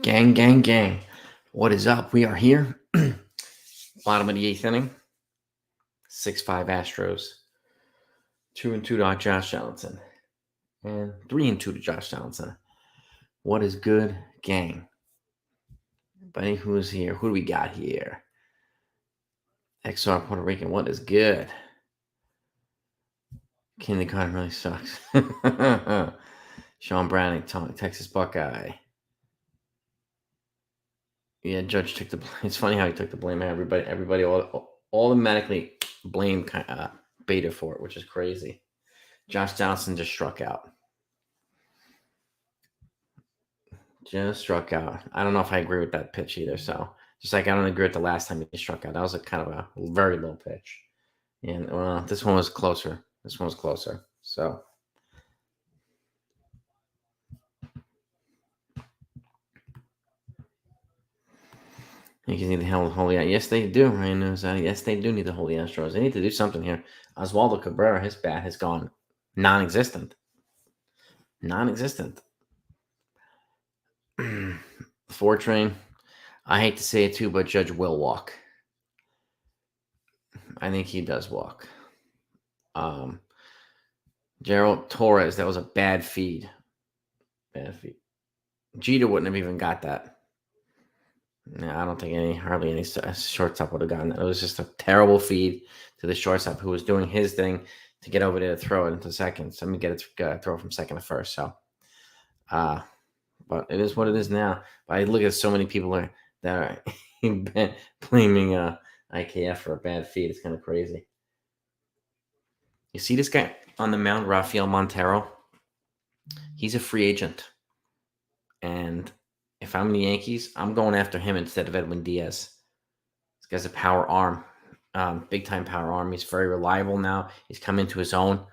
Gang, gang, gang. What is up? We are here. Bottom of the eighth inning. 6-5 Astros. 2-2 to Josh Donaldson. And 3-2 to Josh Donaldson. What is good, gang? Buddy, who's here? Who do we got here? XR Puerto Rican. What is good? Kindergarten really sucks. Sean Browning, Texas Buckeye. Yeah, Judge took the blame. It's funny how he took the blame. Everybody automatically blamed Beta for it, which is crazy. Josh Donaldson just struck out. I don't know if I agree with that pitch either. So just like I don't agree with the last time he struck out. That was a kind of a very low pitch. And this one was closer. So Yankees need to handle the Holy. Yes, they do. Ryan knows that. Yes, they do need the Holy Astros. They need to do something here. Oswaldo Cabrera, his bat has gone non-existent. Fortrain, I hate to say it too, but Judge will walk. I think he does walk. Gerald Torres, that was a bad feed. Jeter wouldn't have even got that. No, I don't think hardly any shortstop would have gotten that. It was just a terrible feed to the shortstop who was doing his thing to get over there to throw it into second. So I'm going to throw from second to first. So, but it is what it is now. But I look at so many people that are blaming IKF for a bad feed. It's kind of crazy. You see this guy on the mound, Rafael Montero? He's a free agent. And if I'm the Yankees, I'm going after him instead of Edwin Diaz. This guy's a power arm, big-time power arm. He's very reliable now. He's come into his own,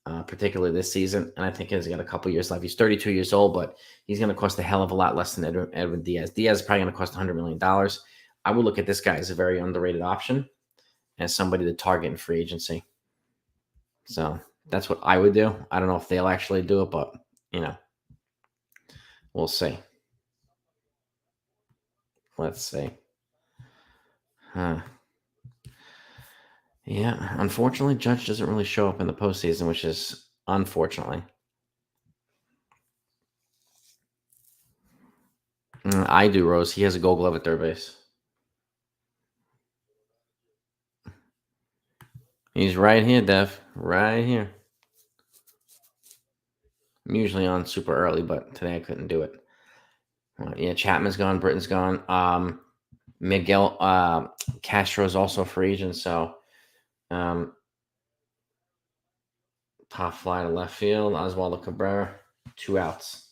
particularly this season, and I think he's got a couple years left. He's 32 years old, but he's going to cost a hell of a lot less than Edwin Diaz. Diaz is probably going to cost $100 million. I would look at this guy as a very underrated option and somebody to target in free agency. So that's what I would do. I don't know if they'll actually do it, but, we'll see. Let's see. Yeah, unfortunately, Judge doesn't really show up in the postseason, which is unfortunately. I do, Rose. He has a Gold Glove at third base. He's right here, Dev. Right here. I'm usually on super early, but today I couldn't do it. Yeah, Chapman's gone. Britton's gone. Miguel Castro is also a free agent, so top fly to left field. Oswaldo Cabrera, 2 outs.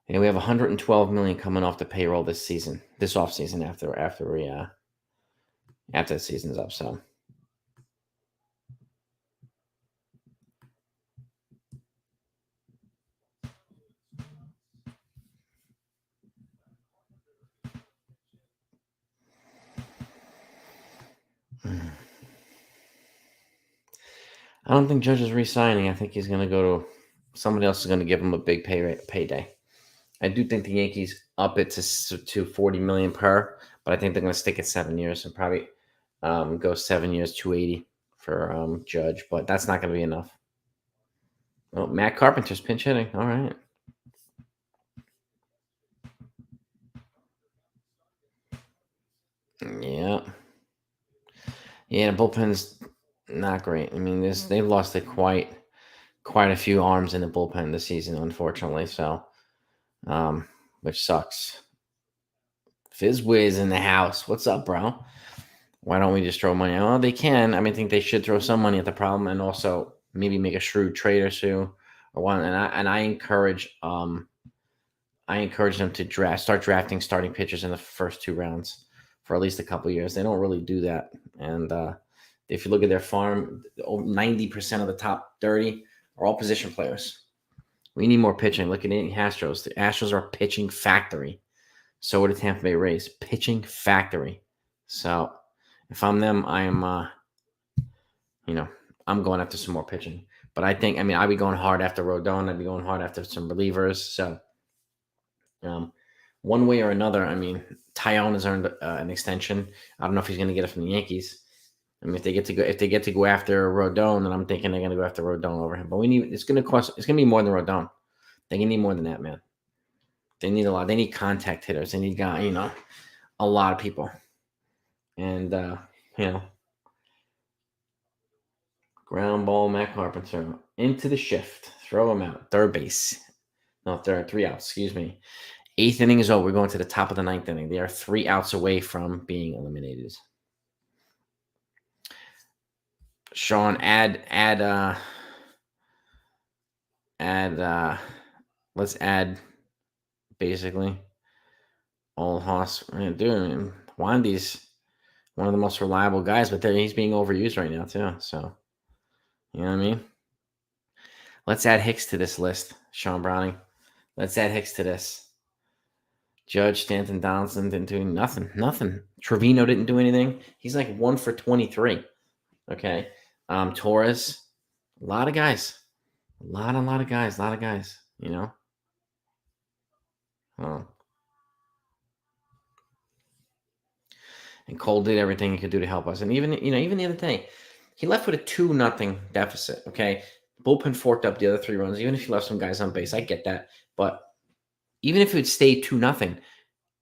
And we have $112 million coming off the payroll this offseason after the season's up. So. I don't think Judge is re-signing. I think he's going to go to somebody else is going to give him a big payday. I do think the Yankees up it to $40 million per, but I think they're going to stick at 7 years and probably go 7 years, $280 for Judge, but that's not going to be enough. Oh, Matt Carpenter's pinch hitting. All right. Yeah. Yeah, the bullpen's not great. I mean, they've lost quite a few arms in the bullpen this season, unfortunately. So, which sucks. Fizzwiz in the house. What's up, bro? Why don't we just throw money? Well, they can. I think they should throw some money at the problem and also maybe make a shrewd trade or two or one. And I encourage them to start drafting starting pitchers in the first 2 rounds for at least a couple of years. They don't really do that. And if you look at their farm, 90% of the top 30 are all position players. We need more pitching. Look at the Astros. The Astros are a pitching factory. So are the Tampa Bay Rays. Pitching factory. So if I'm them, I'm going after some more pitching. But I think, I'd be going hard after Rodon. I'd be going hard after some relievers. So, um, one way or another, Tyone has earned an extension. I don't know if he's going to get it from the Yankees. If they get to go after Rodon, then I'm thinking they're going to go after Rodon over him. But it's going to be more than Rodon. They need more than that, man. They need a lot. They need contact hitters. They need a lot of people. And ground ball, Matt Carpenter into the shift, throw him out, third base. No, three outs. Excuse me. 8th inning is over. We're going to the top of the 9th inning. They are 3 outs away from being eliminated. Sean, let's add basically all Haas. Dude, Wandy's one of the most reliable guys, but he's being overused right now too. So, you know what I mean? Let's add Hicks to this list, Sean Browning. Let's add Hicks to this. Judge, Stanton, Donaldson didn't do nothing. Trevino didn't do anything. He's like 1 for 23. Okay. Torres, a lot of guys. A lot of guys, you know? And Cole did everything he could do to help us. And even the other day, he left with a 2-0 deficit, okay? Bullpen forked up the other 3 runs. Even if he left some guys on base, I get that. But even if it would stay 2-0,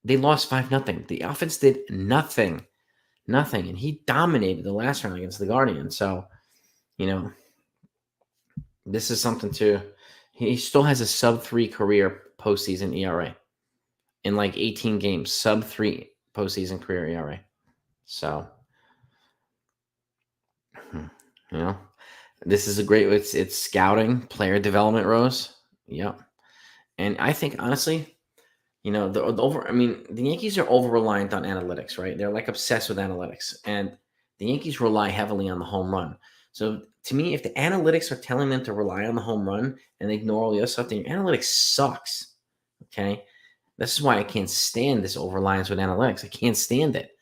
they lost 5-0. The offense did nothing. And he dominated the last round against the Guardians. So, this is something he still has a sub-3 career postseason ERA in like 18 games, sub-3 postseason career ERA. So, this is a great, it's scouting, player development, Rose. Yep. And I think, honestly, the Yankees are over-reliant on analytics, right? They're like obsessed with analytics. And the Yankees rely heavily on the home run. So to me, if the analytics are telling them to rely on the home run and ignore all the other stuff, then your analytics sucks. Okay? This is why I can't stand this over-reliance with analytics. I can't stand it.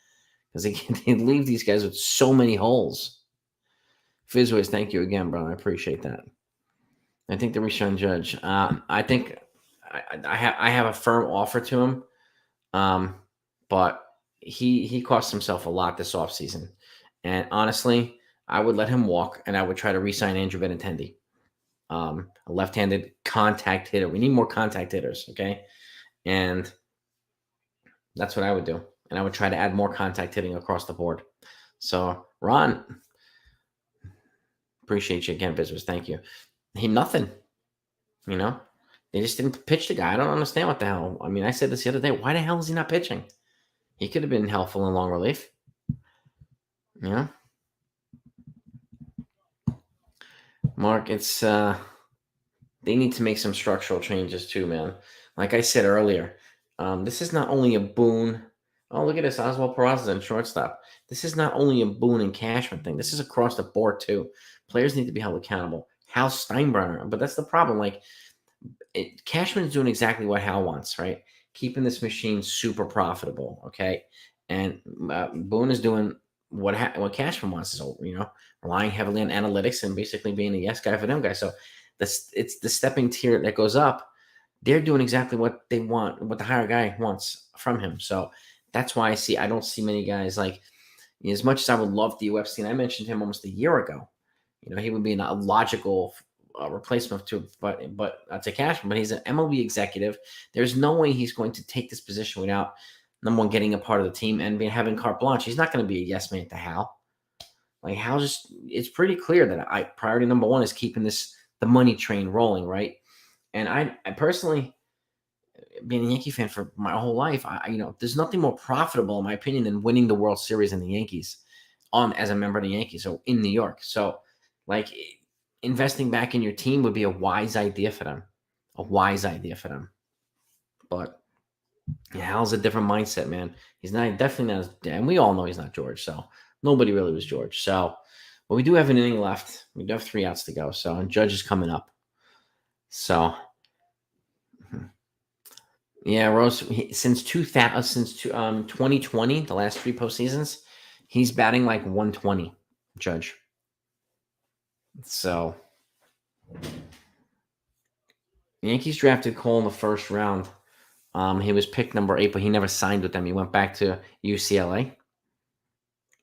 Because they leave these guys with so many holes. Fizzways, thank you again, bro. I appreciate that. I think the Rashawn Judge. I think I have a firm offer to him, but he cost himself a lot this offseason. And honestly, I would let him walk, and I would try to re-sign Andrew Benintendi, a left-handed contact hitter. We need more contact hitters, okay? And that's what I would do. And I would try to add more contact hitting across the board. So, Ron, appreciate you again, Bizzers. Thank you. Nothing. They just didn't pitch the guy. I don't understand what the hell. I said this the other day. Why the hell is he not pitching? He could have been helpful in long relief. Mark, it's they need to make some structural changes too, man. Like I said earlier, this is not only a boon. Oh, look at this. Oswald Peraza in shortstop. This is not only a boon and Cashman thing. This is across the board too. Players need to be held accountable. Hal Steinbrenner, but that's the problem. Like, Cashman's doing exactly what Hal wants, right? Keeping this machine super profitable, okay? And Boone is doing what Cashman wants, so relying heavily on analytics and basically being a yes guy for them guys. So it's the stepping tier that goes up. They're doing exactly what they want, what the higher guy wants from him. So that's why I don't see many guys like, as much as I would love the UFC, and I mentioned him almost a year ago. He would be a logical replacement to Cashman, but he's an MLB executive. There's no way he's going to take this position without, number one, getting a part of the team and having carte blanche. He's not going to be a yes man to Hal. Like, Hal it's pretty clear that priority number one is keeping the money train rolling, right? And I personally, being a Yankee fan for my whole life, there's nothing more profitable, in my opinion, than winning the World Series in the Yankees as a member of the Yankees, so in New York. So, like, investing back in your team would be a wise idea for them. But Hal's a different mindset, man. He's definitely not, and we all know he's not George. So nobody really was George. So, but we do have an inning left. We do have 3 outs to go. So, and Judge is coming up. So, yeah, Rose, since 2020, the last 3 postseasons, he's batting like 120, Judge. So, The Yankees drafted Cole in the first round. He was picked number 8, but he never signed with them. He went back to UCLA,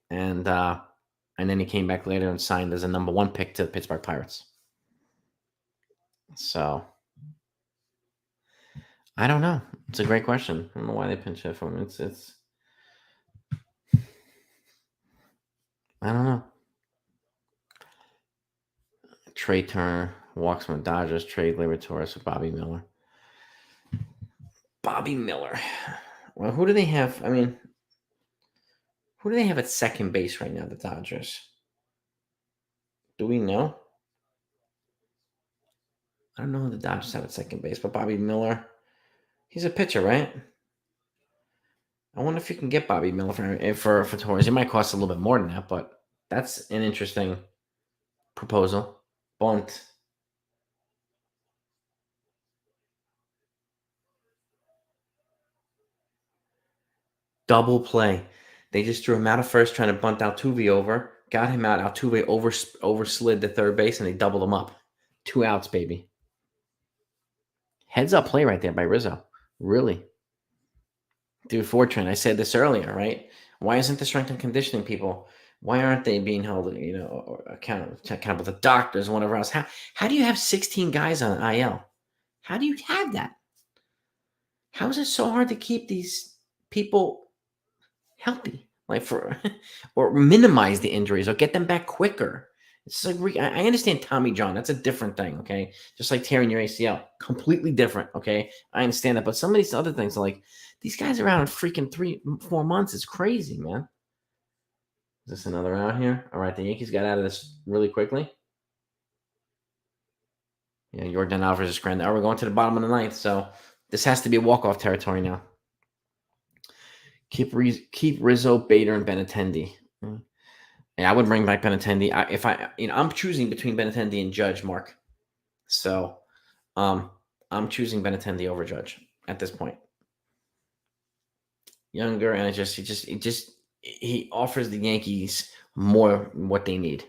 and then he came back later and signed as a number 1 pick to the Pittsburgh Pirates. So I don't know. It's a great question. I don't know why they pinch hit from him. It's I don't know. Trey Turner walks from the Dodgers. Trade Liberatore for Bobby Miller. Bobby Miller. Well, who do they have? I mean, who do they have at second base right now? The Dodgers. Do we know? I don't know who the Dodgers have at second base, but Bobby Miller. He's a pitcher, right? I wonder if you can get Bobby Miller for Torres. It might cost a little bit more than that, but that's an interesting proposal. Bunt. Double play. They just threw him out of first, trying to bunt Altuve over. Got him out. Altuve over slid to third base, and they doubled him up. 2 outs, baby. Heads up play right there by Rizzo. Really. Dude, Fortran, I said this earlier, right? Why isn't the strength and conditioning people? Why aren't they being held, accountable? The doctors and whatever else. How do you have 16 guys on IL? How do you have that? How is it so hard to keep these people healthy, or minimize the injuries, or get them back quicker? It's like I understand Tommy John. That's a different thing, okay? Just like tearing your ACL, completely different, okay? I understand that, but some of these other things, like these guys are out in freaking 3-4 months. It's crazy, man. Is this another out here? All right, the Yankees got out of this really quickly. Yeah, Yordan Alvarez is grand. Are we going to the bottom of the 9th? So this has to be a walk-off territory now. Keep Rizzo, Bader, and Benintendi. Yeah, I would bring back Benintendi. I'm choosing between Benintendi and Judge, Mark. So, I'm choosing Benintendi over Judge at this point. Younger, and he offers the Yankees more what they need.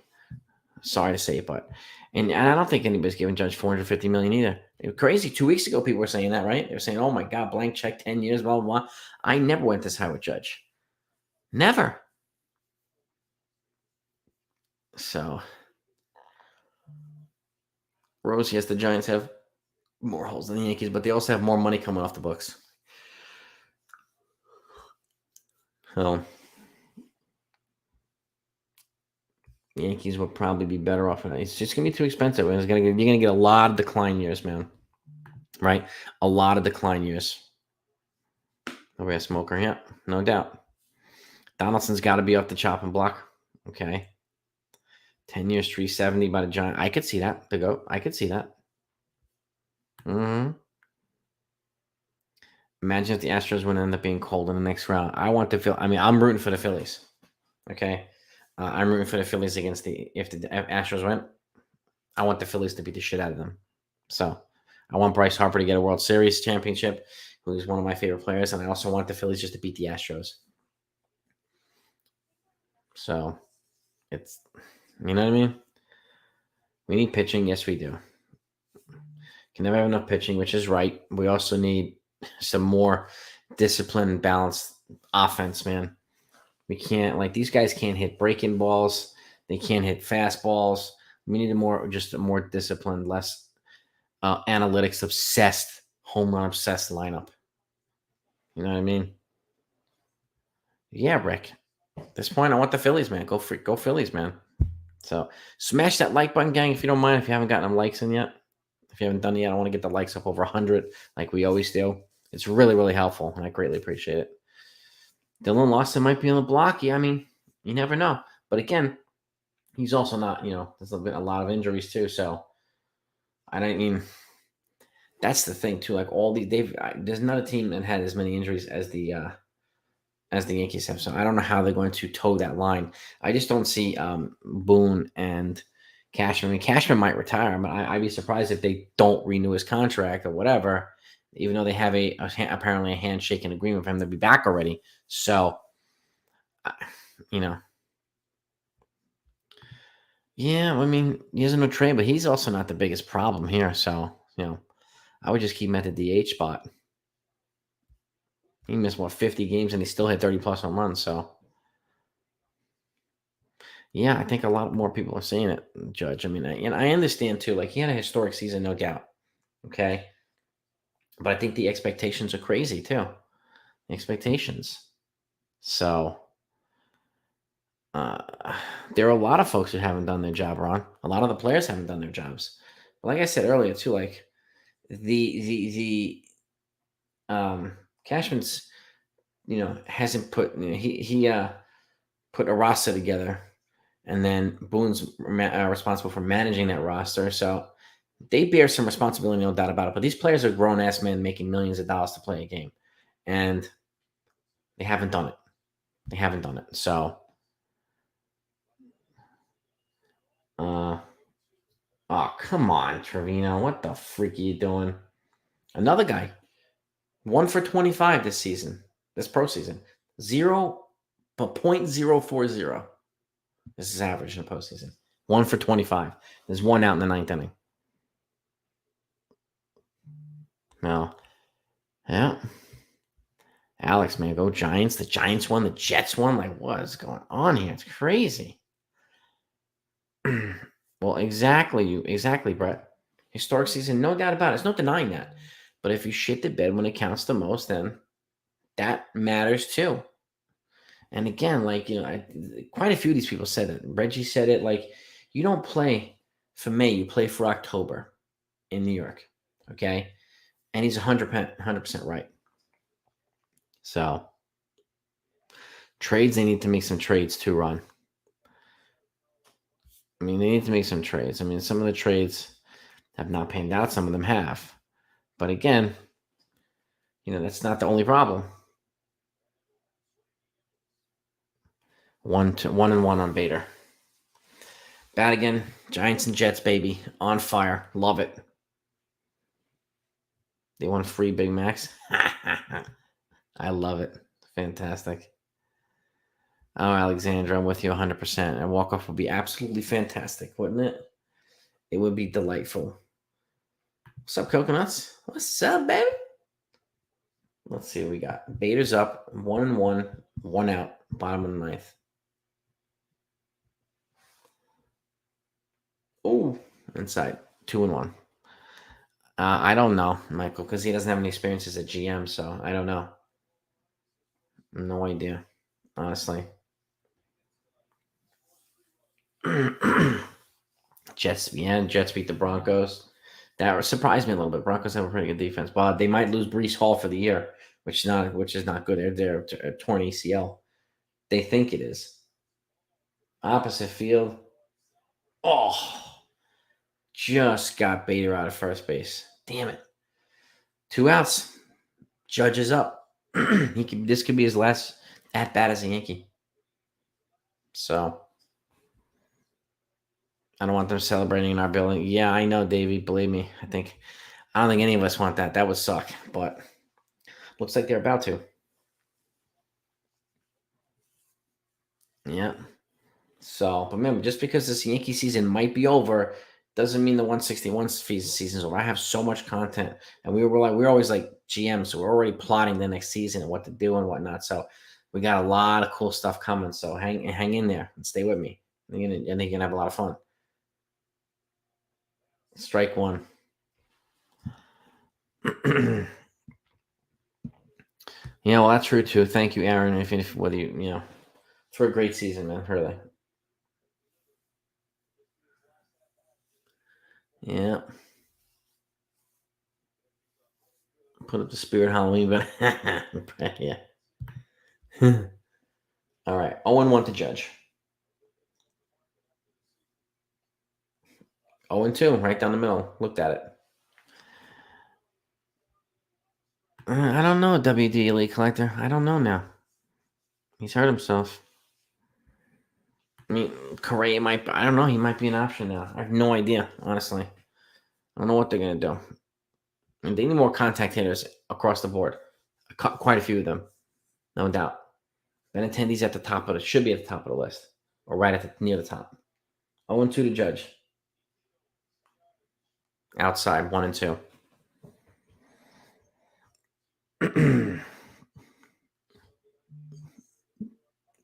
Sorry to say it, but and I don't think anybody's giving Judge $450 million either. It was crazy. 2 weeks ago, people were saying that, right? They were saying, "Oh my God, blank check, 10 years, blah blah blah." I never went this high with Judge. Never. So, Rose, yes, the Giants have more holes than the Yankees, but they also have more money coming off the books. So, the Yankees would probably be better off. It's just gonna be too expensive. You're gonna get a lot of decline years, man. Right? A lot of decline years. Oh, we have Smoker, yeah, no doubt. Donaldson's got to be off the chopping block. Okay. 10 years, 370 by the Giant. I could see that. The GOAT. I could see that. Mm-hmm. Imagine if the Astros would end up being cold in the next round. I'm rooting for the Phillies. Okay. I'm rooting for the Phillies if the Astros win. I want the Phillies to beat the shit out of them. So I want Bryce Harper to get a World Series championship, who's one of my favorite players, and I also want the Phillies just to beat the Astros. So it's, you know what I mean? We need pitching. Yes, we do. Can never have enough pitching, which is right. We also need some more discipline and balanced offense, man. We can't, these guys can't hit breaking balls. They can't hit fastballs. We need a more disciplined, less analytics obsessed, home run obsessed lineup. You know what I mean? Yeah, Rick. At this point, I want the Phillies, man. Go Phillies, man. So smash that like button, gang, if you don't mind. If you haven't gotten them likes in yet, if you haven't done it yet, I want to get the likes up over 100, like we always do. It's really, really helpful, and I greatly appreciate it. Dylan Lawson might be on the block. Yeah, I mean, you never know. But again, he's also not, there's been a lot of injuries too. So I don't mean, that's the thing too. Like there's not a team that had as many injuries as the Yankees have. So I don't know how they're going to toe that line. I just don't see Boone and Cashman. I mean, Cashman might retire, but I'd be surprised if they don't renew his contract or whatever, even though they have apparently a handshaking agreement for him to be back already. So, Yeah, I mean, he has no trade, but he's also not the biggest problem here. So, I would just keep him at the DH spot. He missed, 50 games and he still hit 30 plus home runs. So, yeah, I think a lot more people are saying it, Judge. I mean, and I understand too. Like, he had a historic season, no doubt. Okay. But I think the expectations are crazy too. Expectations. So, uh, there are a lot of folks who haven't done their job, Ron. A lot of the players haven't done their jobs. But like I said earlier too, like the Cashman's, hasn't put he put a roster together, and then Boone's responsible for managing that roster. So they bear some responsibility, no doubt about it. But these players are grown ass men making millions of dollars to play a game, and they haven't done it. They haven't done it. So, uh, oh come on, Trevino, what the freak are you doing? Another guy, 1 for 25 this season, this pro season, 0.040. This is average in the postseason. 1 for 25. There's one out in the ninth inning. No. Yeah. Alex, man, go Giants. The Giants won. The Jets won. Like, what is going on here? It's crazy. Well, exactly, Brett. Historic season, no doubt about it. There's no denying that. But if you shit the bed when it counts the most, then that matters too. And again, like, quite a few of these people said it. Reggie said it. Like, you don't play for May, you play for October in New York. Okay. And he's 100% right. So, trades, they need to make some trades too, Ron. I mean, they need to make some trades. I mean, some of the trades have not panned out. Some of them have. But again, that's not the only problem. 1-1 on Bader. Bat again. Giants and Jets, baby. On fire. Love it. They won free Big Macs. I love it. Fantastic. Oh, Alexandra, I'm with you 100%. A walk-off would be absolutely fantastic, wouldn't it? It would be delightful. What's up, Coconuts? What's up, baby? Let's see what we got. Bader's up 1-1, one out, bottom of the ninth. Oh, inside 2-1. I don't know, Michael, because he doesn't have any experience as a GM, so I don't know. No idea, honestly. Jets beat the Broncos. That surprised me a little bit. Broncos have a pretty good defense, but they might lose Breece Hall for the year, which is not good. They're torn ACL. They think it is. Opposite field. Oh, just got Bader out of first base. Damn it. 2 outs. Judge is up. This could be his last at bat as a Yankee. So I don't want them celebrating in our building. Yeah, I know, Davey. Believe me. I don't think any of us want that. That would suck. But looks like they're about to. Yeah. So, but remember, just because this Yankee season might be over, doesn't mean the 161 season's over. I have so much content, and we're always like GM, so we're already plotting the next season and what to do and whatnot. So we got a lot of cool stuff coming. So hang in there and stay with me, and you're gonna have a lot of fun. Strike one. Yeah, well, that's true too. Thank you, Aaron. If whether it's for a great season, man. Really. Yeah. Put up the Spirit Halloween, but yeah. All right. 0-1 to Judge. 0-2, right down the middle. Looked at it. I don't know, WD Elite Collector. I don't know now. He's hurt himself. I mean, Correa might. I don't know. He might be an option now. I have no idea, honestly. I don't know what they're gonna do. And they need more contact hitters across the board. Quite a few of them, no doubt. Benintendi's at the top of it. Should be at the top of the list, or right near the top. 0-2 to Judge. Outside, 1-2.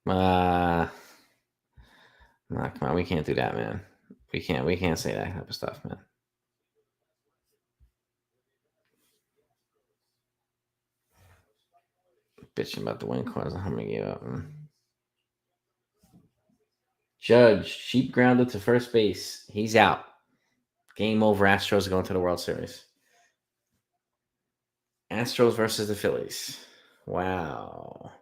Nah, come on, we can't do that, man. We can't say that type of stuff, man. Bitching about the win cause how many gave up. Judge, sheep grounded to first base. He's out. Game over. Astros going to the World Series. Astros versus the Phillies. Wow.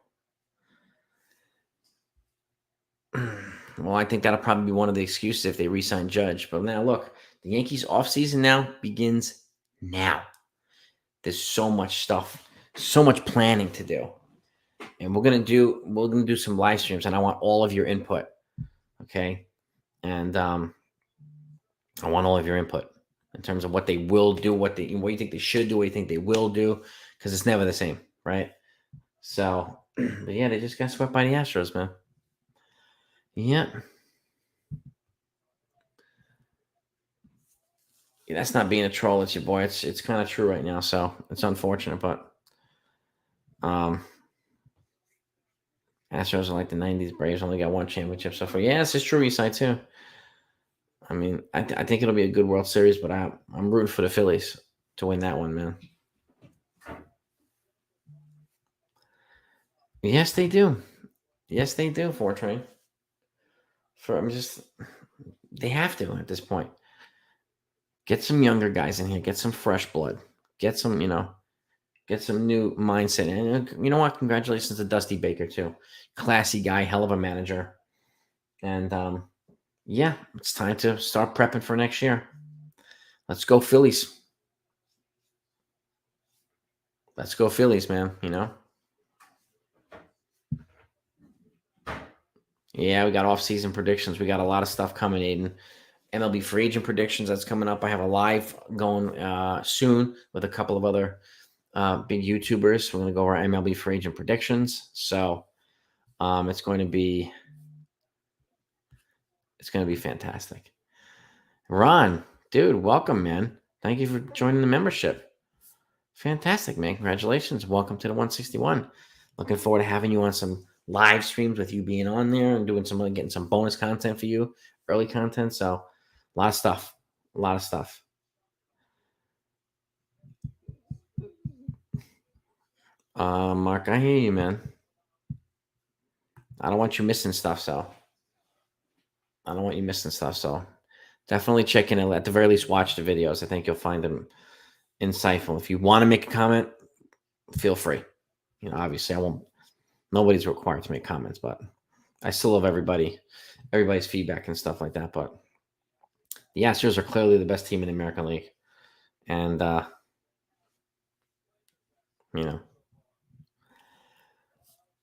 Well, I think that'll probably be one of the excuses if they re-sign Judge. But now look, the Yankees offseason now begins now. There's so much stuff, so much planning to do. And we're gonna do some live streams, and I want all of your input. Okay. And I want all of your input in terms of what they will do, what you think they should do, what you think they will do, because it's never the same, right? So, but yeah, they just got swept by the Astros, man. Yeah. That's not being a troll. It's your boy. It's kind of true right now. So it's unfortunate, but Astros are like the '90s. Braves only got one championship so far. Yes, it's true. East side too. I mean, I think it'll be a good World Series, but I'm rooting for the Phillies to win that one, man. Yes, they do. Yes, they do. Fortran. They have to at this point. Get some younger guys in here. Get some fresh blood. Get some, get some new mindset. And you know what? Congratulations to Dusty Baker too. Classy guy, hell of a manager. And yeah, it's time to start prepping for next year. Let's go Phillies. Let's go Phillies, man. Yeah, we got off-season predictions. We got a lot of stuff coming, Aiden. MLB free agent predictions that's coming up. I have a live going soon with a couple of other big YouTubers. We're going to go over MLB free agent predictions. So it's going to be fantastic. Ron, dude, welcome, man. Thank you for joining the membership. Fantastic, man. Congratulations. Welcome to the 161. Looking forward to having you on some live streams with you being on there and doing getting some bonus content for you, early content. So a lot of stuff. Mark, I hear you, man. I don't want you missing stuff, so definitely check in and at the very least watch the videos. I think you'll find them insightful. If you want to make a comment, feel free. Obviously nobody's required to make comments, but I still love everybody's feedback and stuff like that. But the Astros are clearly the best team in the American League. And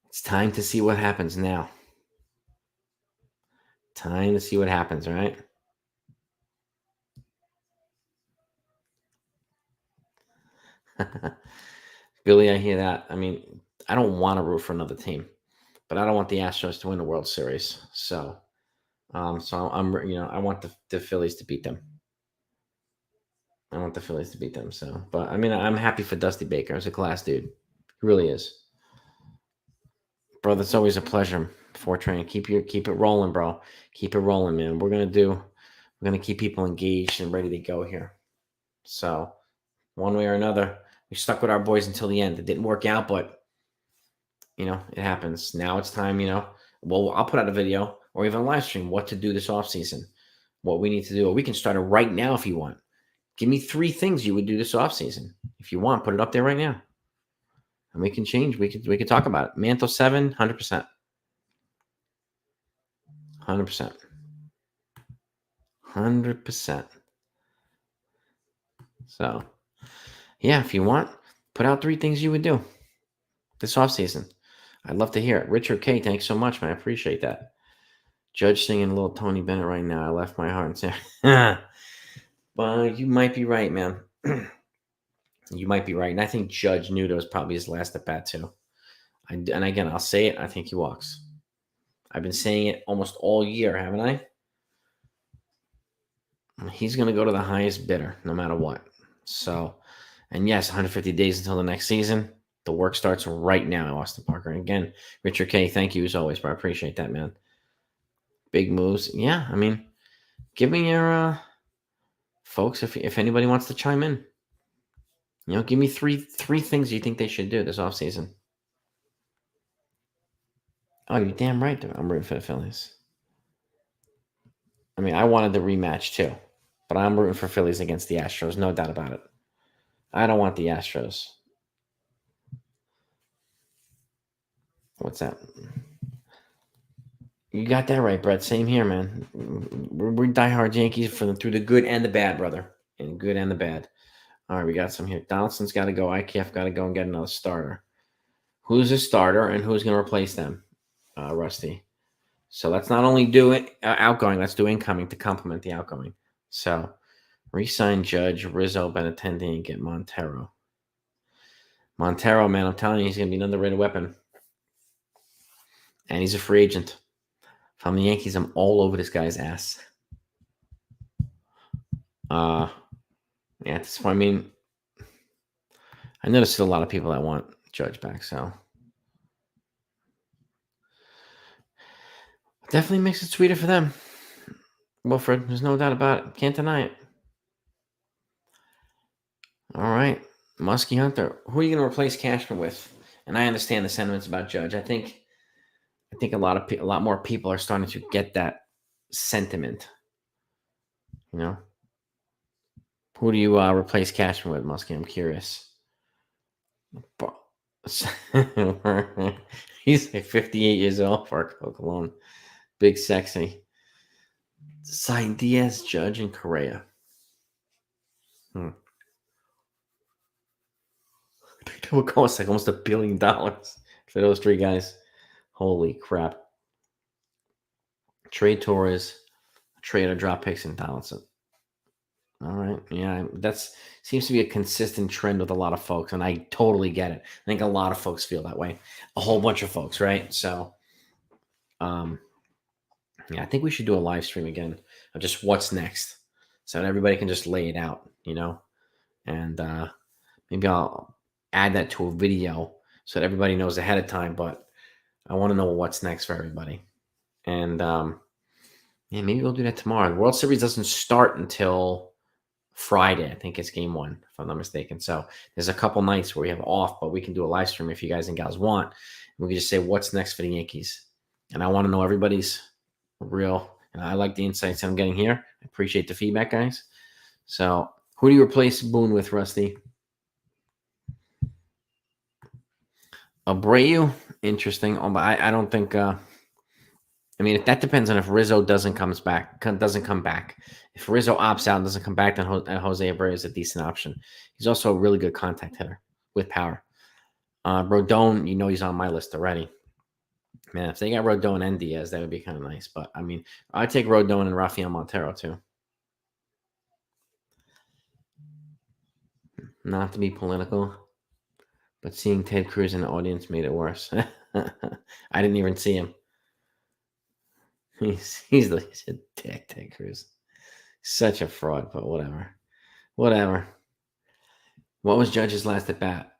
it's time to see what happens now. Time to see what happens, right? Billy, I hear that. I mean, I don't want to root for another team, but I don't want the Astros to win the World Series. So, I want the Phillies to beat them. So, but I mean, I'm happy for Dusty Baker. He's a class dude. He really is. Bro, that's always a pleasure. Fortran, keep it rolling, bro. Keep it rolling, man. We're gonna keep people engaged and ready to go here. So, one way or another, we stuck with our boys until the end. It didn't work out, but it happens. Now it's time. Well, I'll put out a video or even a live stream what to do this off season, what we need to do. Or we can start it right now if you want. Give me 3 things you would do this off season. If you want, put it up there right now. And we can change. We could talk about it. Mantle 7, 100%. 100%. 100%. So, yeah, if you want, put out 3 things you would do this offseason. I'd love to hear it. Richard K, thanks so much, man. I appreciate that. Judge singing a little Tony Bennett right now. I left my heart and said, well, you might be right, man. You might be right. And I think Judge knew that was probably his last at bat, too. And again, I'll say it. I think he walks. I've been saying it almost all year, haven't I? He's going to go to the highest bidder no matter what. So, and yes, 150 days until the next season. The work starts right now, Austin Parker. And again, Richard K, thank you as always, bro. I appreciate that, man. Big moves. Yeah, I mean, give me your folks if anybody wants to chime in. Give me three things you think they should do this offseason. Oh, you're damn right. I'm rooting for the Phillies. I mean, I wanted the rematch too, but I'm rooting for Phillies against the Astros, no doubt about it. I don't want the Astros. What's that? You got that right, Brett. Same here, man. We're diehard Yankees through the good and the bad, brother. And good and the bad. All right, we got some here. Donaldson's got to go. IKF got to go and get another starter. Who's a starter and who's going to replace them? Rusty. So let's not only do it outgoing, let's do incoming to complement the outgoing. So re-sign Judge, Rizzo, Benintendi, and get Montero. Montero, man, I'm telling you, he's going to be an underrated weapon. And he's a free agent. If I'm the Yankees, I'm all over this guy's ass. Yeah, at this point, I mean, I noticed a lot of people that want Judge back, so definitely makes it sweeter for them. Wilfred, there's no doubt about it. Can't deny it. All right, Muskie Hunter, who are you going to replace Cashman with? And I understand the sentiments about Judge. I think a lot more people are starting to get that sentiment. Who do you replace Cashman with, Muskie? I'm curious. He's like 58 years old for Cologne. Big sexy. Sign Diaz, Judge, and Correa. It would cost like almost $1 billion for those three guys. Holy crap. Trade Torres, trade or drop picks and Donaldson. All right. Yeah, that's seems to be a consistent trend with a lot of folks, and I totally get it. I think a lot of folks feel that way. A whole bunch of folks, right? So yeah, I think we should do a live stream again of just what's next. So that everybody can just lay it out, And maybe I'll add that to a video so that everybody knows ahead of time. But I want to know what's next for everybody. And yeah, maybe we'll do that tomorrow. The World Series doesn't start until Friday. I think it's game 1, if I'm not mistaken. So there's a couple nights where we have off, but we can do a live stream if you guys and gals want. We can just say what's next for the Yankees. And I want to know everybody's real. And I like the insights I'm getting here. I appreciate the feedback, guys. So who do you replace Boone with, Rusty? Abreu, interesting. I don't think. I mean, that depends on if Rizzo doesn't come back. If Rizzo opts out and doesn't come back, then Jose Abreu is a decent option. He's also a really good contact hitter with power. Rodon, he's on my list already. Man, if they got Rodon and Diaz, that would be kind of nice. But I mean, I'd take Rodon and Rafael Montero too. Not to be political, but seeing Ted Cruz in the audience made it worse. I didn't even see him. He's a dick, Ted Cruz. Such a fraud, but whatever. What was Judge's last at bat?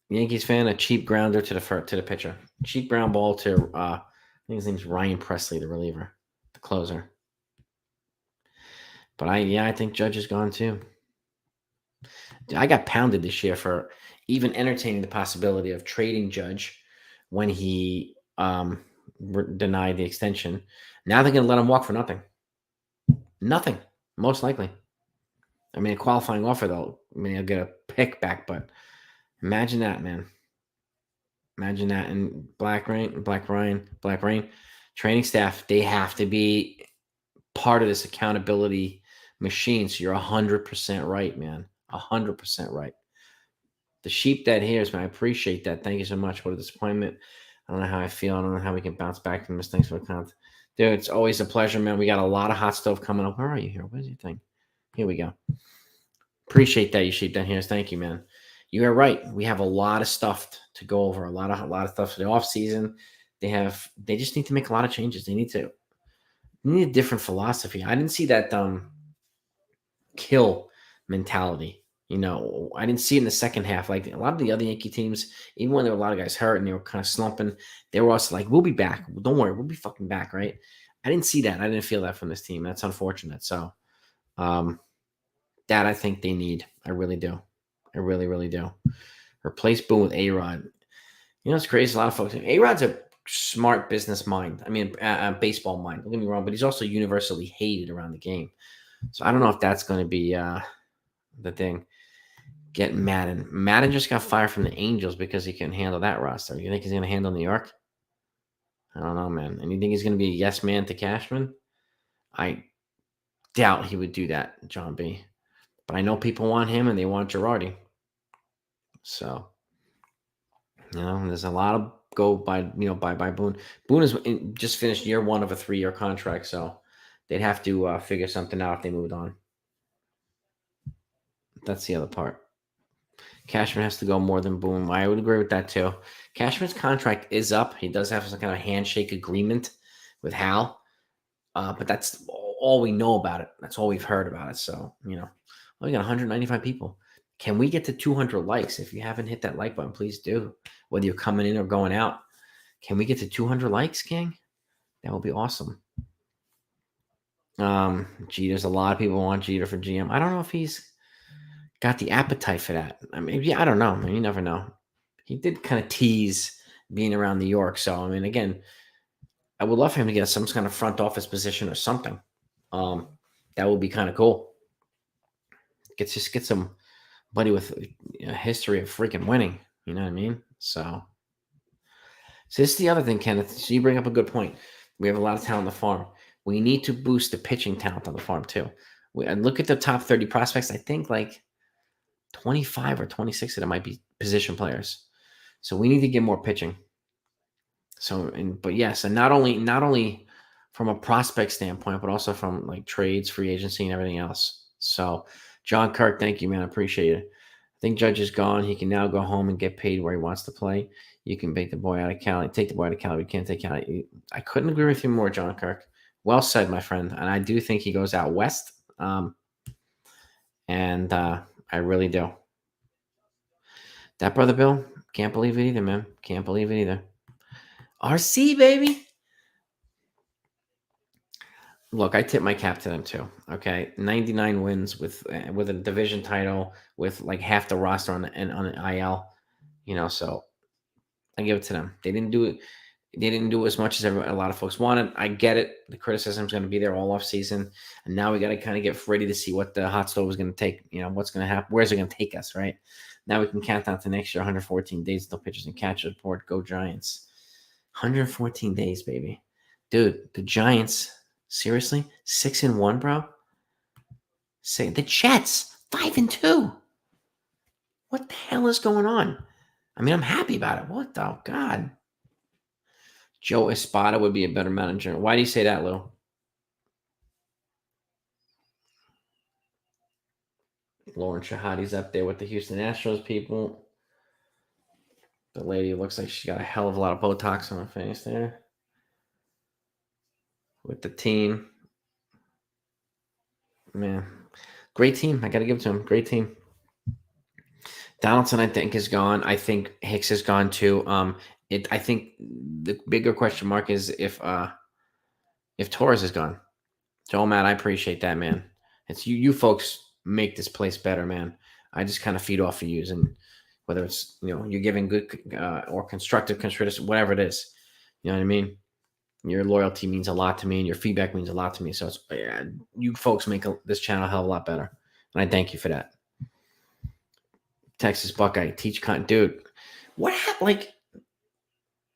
Yankees fan, a cheap grounder to the pitcher. Cheap ground ball to I think his name's Ryan Presley, the reliever, the closer. But I think Judge is gone too. I got pounded this year for even entertaining the possibility of trading Judge when he denied the extension. Now they're going to let him walk for nothing. Nothing, most likely. I mean, a qualifying offer, though. I mean, he'll get a pick back, but imagine that, man. Imagine that. And Black Rain, training staff, they have to be part of this accountability machine. So you're 100% right, man. 100% right. The sheep that hears, man, I appreciate that. Thank you so much. What a disappointment. I don't know how I feel. I don't know how we can bounce back from this. Thanks for the content. Dude, it's always a pleasure, man. We got a lot of hot stuff coming up. Where are you here? What is your thing? Here we go. Appreciate that, you sheep that hears. Thank you, man. You are right. We have a lot of stuff to go over. A lot of stuff for the off season. They just need to make a lot of changes. They need a different philosophy. I didn't see that kill mentality. I didn't see it in the second half. Like a lot of the other Yankee teams, even when there were a lot of guys hurt and they were kind of slumping, they were also like, "We'll be back. Don't worry, we'll be fucking back." Right? I didn't see that. I didn't feel that from this team. That's unfortunate. So, um, that I think they need. I really do. I really, really do. Replace Boone with A-Rod. It's crazy. A lot of folks. A-Rod's a smart business mind. I mean, baseball mind. Don't get me wrong, but he's also universally hated around the game. So I don't know if that's going to be the thing. Get Madden. Madden just got fired from the Angels because he couldn't handle that roster. You think he's going to handle New York? I don't know, man. And you think he's going to be a yes man to Cashman? I doubt he would do that, John B. But I know people want him and they want Girardi. So, there's a lot of go by, by Boone. Boone is just finished year one of a 3-year contract. So they'd have to figure something out if they moved on. That's the other part. Cashman has to go more than Boone. I would agree with that too. Cashman's contract is up. He does have some kind of handshake agreement with Hal, but that's all we know about it. That's all we've heard about it. So, we got 195 people. Can we get to 200 likes? If you haven't hit that like button, please do. Whether you're coming in or going out. Can we get to 200 likes, gang? That would be awesome. Jeter's a lot of people want Jeter for GM. I don't know if he's got the appetite for that. I mean, yeah, I don't know. I mean, you never know. He did kind of tease being around New York. So, I mean, again, I would love for him to get some kind of front office position or something. That would be kind of cool. Get somebody with a history of freaking winning. You know what I mean? So this is the other thing, Kenneth. So you bring up a good point. We have a lot of talent on the farm. We need to boost the pitching talent on the farm too. And look at the top 30 prospects. I think like 25 or 26 of them might be position players. So we need to get more pitching. So, but yes, and not only from a prospect standpoint, but also from like trades, free agency, and everything else. So, John Kirk, thank you, man. I appreciate it. I think Judge is gone. He can now go home and get paid where he wants to play. You can take the boy out of Cali. Take the boy out of Cali. We can't take Cali. I couldn't agree with you more, John Kirk. Well said, my friend. And I do think he goes out west. And I really do. That brother Bill, can't believe it either, man. Can't believe it either. RC, baby. Look, I tip my cap to them too. Okay, 99 wins with a division title with like half the roster on an IL. So I give it to them. They didn't do it. They didn't do as much as a lot of folks wanted. I get it. The criticism is going to be there all off season, and now we got to kind of get ready to see what the hot stove is going to take. What's going to happen? Where's it going to take us? Right now, we can count down to next year. 114 days until pitchers and catchers report. Go Giants! 114 days, baby, dude. The Giants. Seriously, 6-1, bro. Say the Jets 5-2. What the hell is going on? I mean, I'm happy about it. What the God? Joe Espada would be a better manager. Why do you say that, Lou? Lauren Shahadi's up there with the Houston Astros people. The lady looks like she got a hell of a lot of Botox on her face there. With the team. Man, great team. I got to give it to him. Great team. Donaldson, I think, is gone. I think Hicks is gone too. I think the bigger question mark is if Torres is gone. So, Matt, I appreciate that, man. It's you folks make this place better, man. I just kind of feed off of you, and whether it's you're giving good or constructive criticism, whatever it is, you know what I mean. Your loyalty means a lot to me, and your feedback means a lot to me. So, you folks make this channel a hell of a lot better, and I thank you for that. Texas Buckeye, dude. What happened? Like,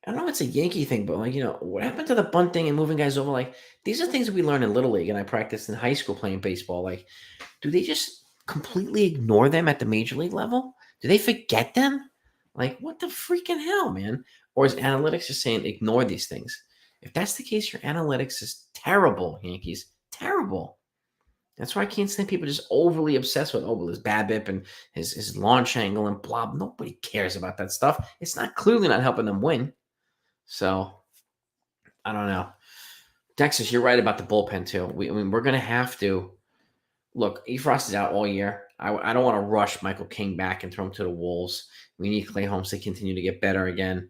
I don't know if it's a Yankee thing, but what happened to the bunting and moving guys over? Like, these are things that we learn in Little League, and I practiced in high school playing baseball. Like, do they just completely ignore them at the major league level? Do they forget them? Like, what the freaking hell, man? Or is analytics just saying ignore these things? If that's the case, your analytics is terrible, Yankees. Terrible. That's why I can't stand people just overly obsessed with, his BABIP and his launch angle and blah. Nobody cares about that stuff. It's not clearly not helping them win. So, I don't know. Texas, you're right about the bullpen, too. We're going to have to look, Efrost is out all year. I don't want to rush Michael King back and throw him to the wolves. We need Clay Holmes to continue to get better again.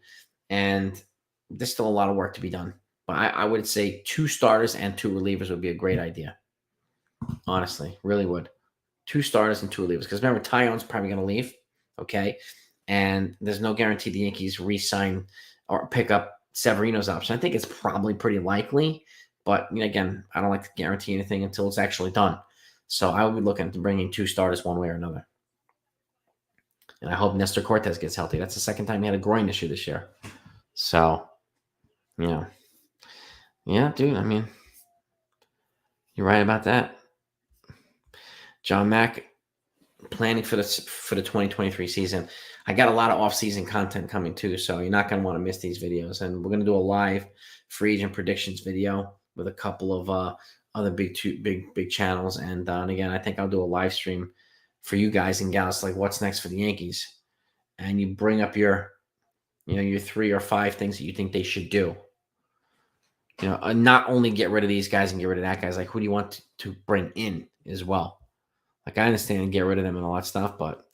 And there's still a lot of work to be done. But I would say 2 starters and 2 relievers would be a great idea. Honestly, really would. 2 starters and 2 relievers. Because remember, Tyone's probably going to leave. Okay. And there's no guarantee the Yankees re-sign or pick up Severino's option. I think it's probably pretty likely. But again, I don't like to guarantee anything until it's actually done. So I would be looking to bringing 2 starters one way or another. And I hope Nestor Cortez gets healthy. That's the second time he had a groin issue this year. So, yeah, dude. I mean, you're right about that. John Mack planning for the 2023 season. I got a lot of off-season content coming too, so you're not going to want to miss these videos. And we're going to do a live free agent predictions video with a couple of other big channels. And again, I think I'll do a live stream for you guys and gals, like what's next for the Yankees. And you bring up your 3 or 5 things that you think they should do. Not only get rid of these guys and get rid of that guys, like who do you want to bring in as well? Like I understand and get rid of them and all that stuff, but